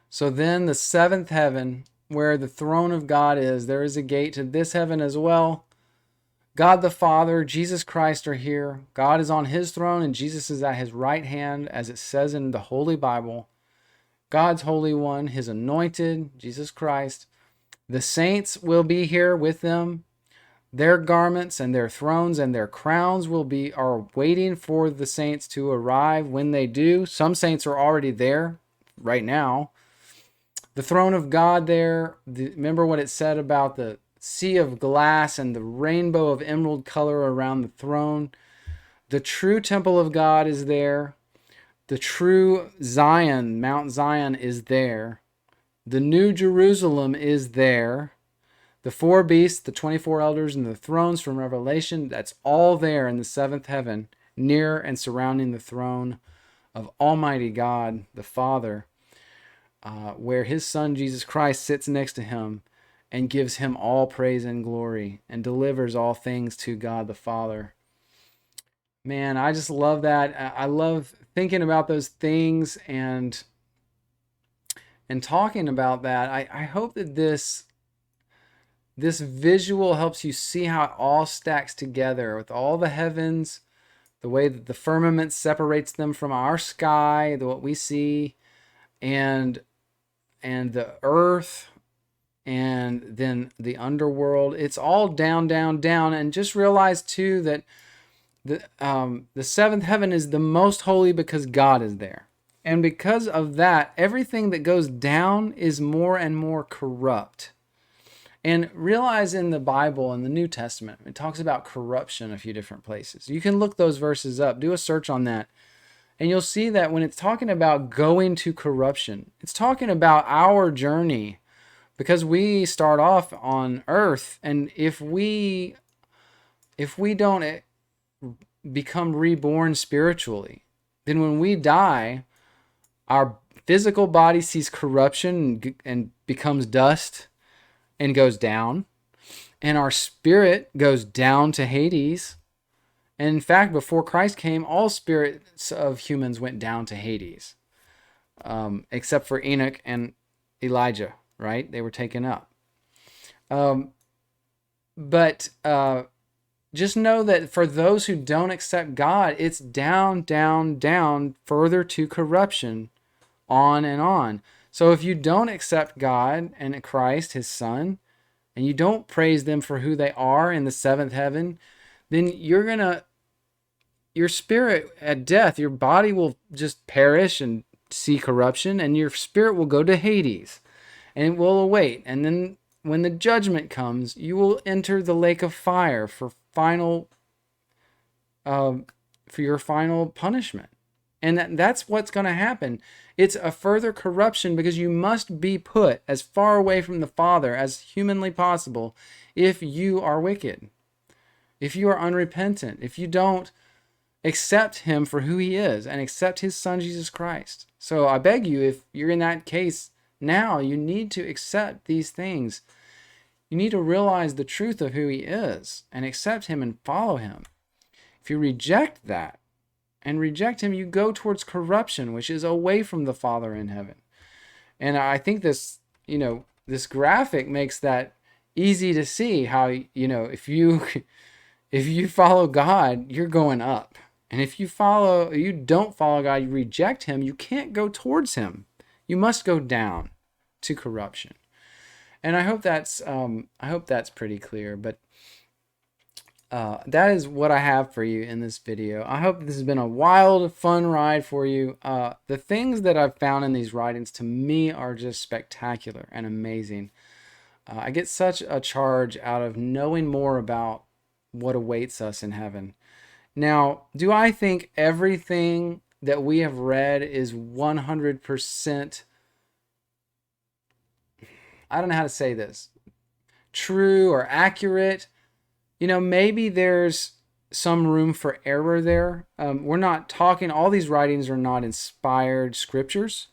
So then the seventh heaven, where the throne of God is, there is a gate to this heaven as well. God the Father, Jesus Christ are here. God is on his throne and Jesus is at his right hand, as it says in the Holy Bible. God's Holy One, his anointed, Jesus Christ. The saints will be here with them. Their garments and their thrones and their crowns are waiting for the saints to arrive. When they do, some saints are already there right now. The throne of God there, remember what it said about the sea of glass and the rainbow of emerald color around the throne. The true temple of God is there. The true Zion, Mount Zion, is there. The new Jerusalem is there. The four beasts, the 24 elders, and the thrones from Revelation, that's all there in the seventh heaven, near and surrounding the throne of Almighty God, the Father, where his son Jesus Christ sits next to him and gives him all praise and glory and delivers all things to God the Father. Man, I just love that. I love thinking about those things and talking about that. I hope that this visual helps you see how it all stacks together with all the heavens, the way that the firmament separates them from our sky, what we see, and the earth, and then the underworld. It's all down, down, down. And just realize too that the seventh heaven is the most holy because God is there. And because of that, everything that goes down is more and more corrupt. And realize in the Bible, in the New Testament, it talks about corruption a few different places. You can look those verses up, do a search on that. And you'll see that when it's talking about going to corruption, it's talking about our journey, because we start off on earth, and if we don't become reborn spiritually, then when we die, our physical body sees corruption and becomes dust and goes down, and our spirit goes down to Hades. And in fact, before Christ came, all spirits of humans went down to Hades, except for Enoch and Elijah, right? They were taken up. But just know that for those who don't accept God, it's down, down, down, further to corruption, on and on. So if you don't accept God and Christ, his son, and you don't praise them for who they are in the seventh heaven, then your spirit at death, your body will just perish and see corruption, and your spirit will go to Hades, and it will await. And then when the judgment comes, you will enter the lake of fire for your final punishment. And that's what's going to happen. It's a further corruption, because you must be put as far away from the Father as humanly possible if you are wicked, if you are unrepentant, if you don't accept him for who he is and accept his son, Jesus Christ. So I beg you, if you're in that case now, you need to accept these things. You need to realize the truth of who he is and accept him and follow him. If you reject that and reject him, you go towards corruption, which is away from the Father in heaven. And I think this graphic makes that easy to see how, if you If you follow God, you're going up. And if you don't follow God, you reject him, you can't go towards him. You must go down to corruption. And I hope that's pretty clear. But that is what I have for you in this video. I hope this has been a wild, fun ride for you. The things that I've found in these writings to me are just spectacular and amazing. I get such a charge out of knowing more about what awaits us in heaven. Now, do I think everything that we have read is 100%, I don't know how to say this, true or accurate? Maybe there's some room for error there. We're not talking, all these writings are not inspired scriptures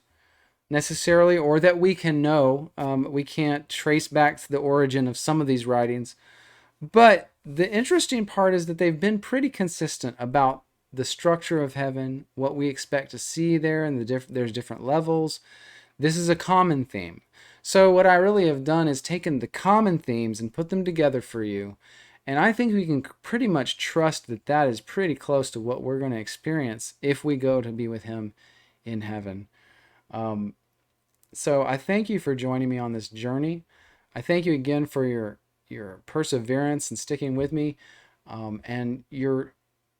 necessarily, or that we can know. We can't trace back to the origin of some of these writings. But the interesting part is that they've been pretty consistent about the structure of heaven, what we expect to see there, and there's different levels. This is a common theme. So what I really have done is taken the common themes and put them together for you. And I think we can pretty much trust that that is pretty close to what we're going to experience if we go to be with him in heaven. So I thank you for joining me on this journey. I thank you again for your perseverance and sticking with me, and your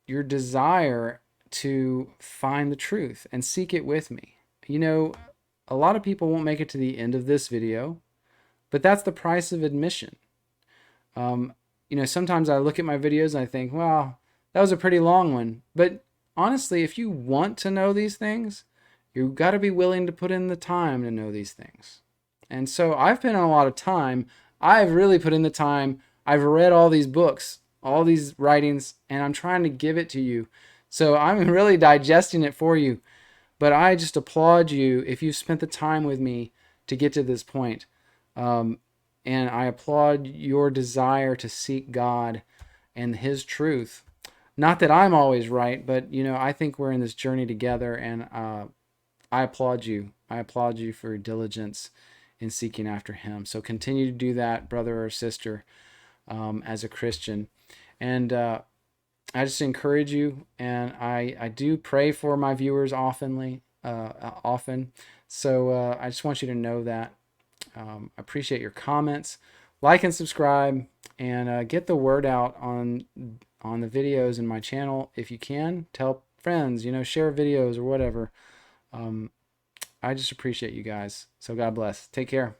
desire to find the truth and seek it with me. A lot of people won't make it to the end of this video, but that's the price of admission. Sometimes I look at my videos and I think, wow, that was a pretty long one. But honestly, if you want to know these things, you've got to be willing to put in the time to know these things. And so I've put in a lot of time. I've really put in the time. I've read all these books, all these writings, and I'm trying to give it to you. So I'm really digesting it for you. But I just applaud you if you've spent the time with me to get to this point. And I applaud your desire to seek God and his truth. Not that I'm always right, but I think we're in this journey together, and I applaud you. I applaud you for your diligence in seeking after him. So continue to do that, brother or sister, as a Christian. And I just encourage you, and I do pray for my viewers often. So I just want you to know that. I appreciate your comments. Like and subscribe, and get the word out on the videos in my channel if you can. Tell friends, share videos or whatever. I just appreciate you guys. So God bless. Take care.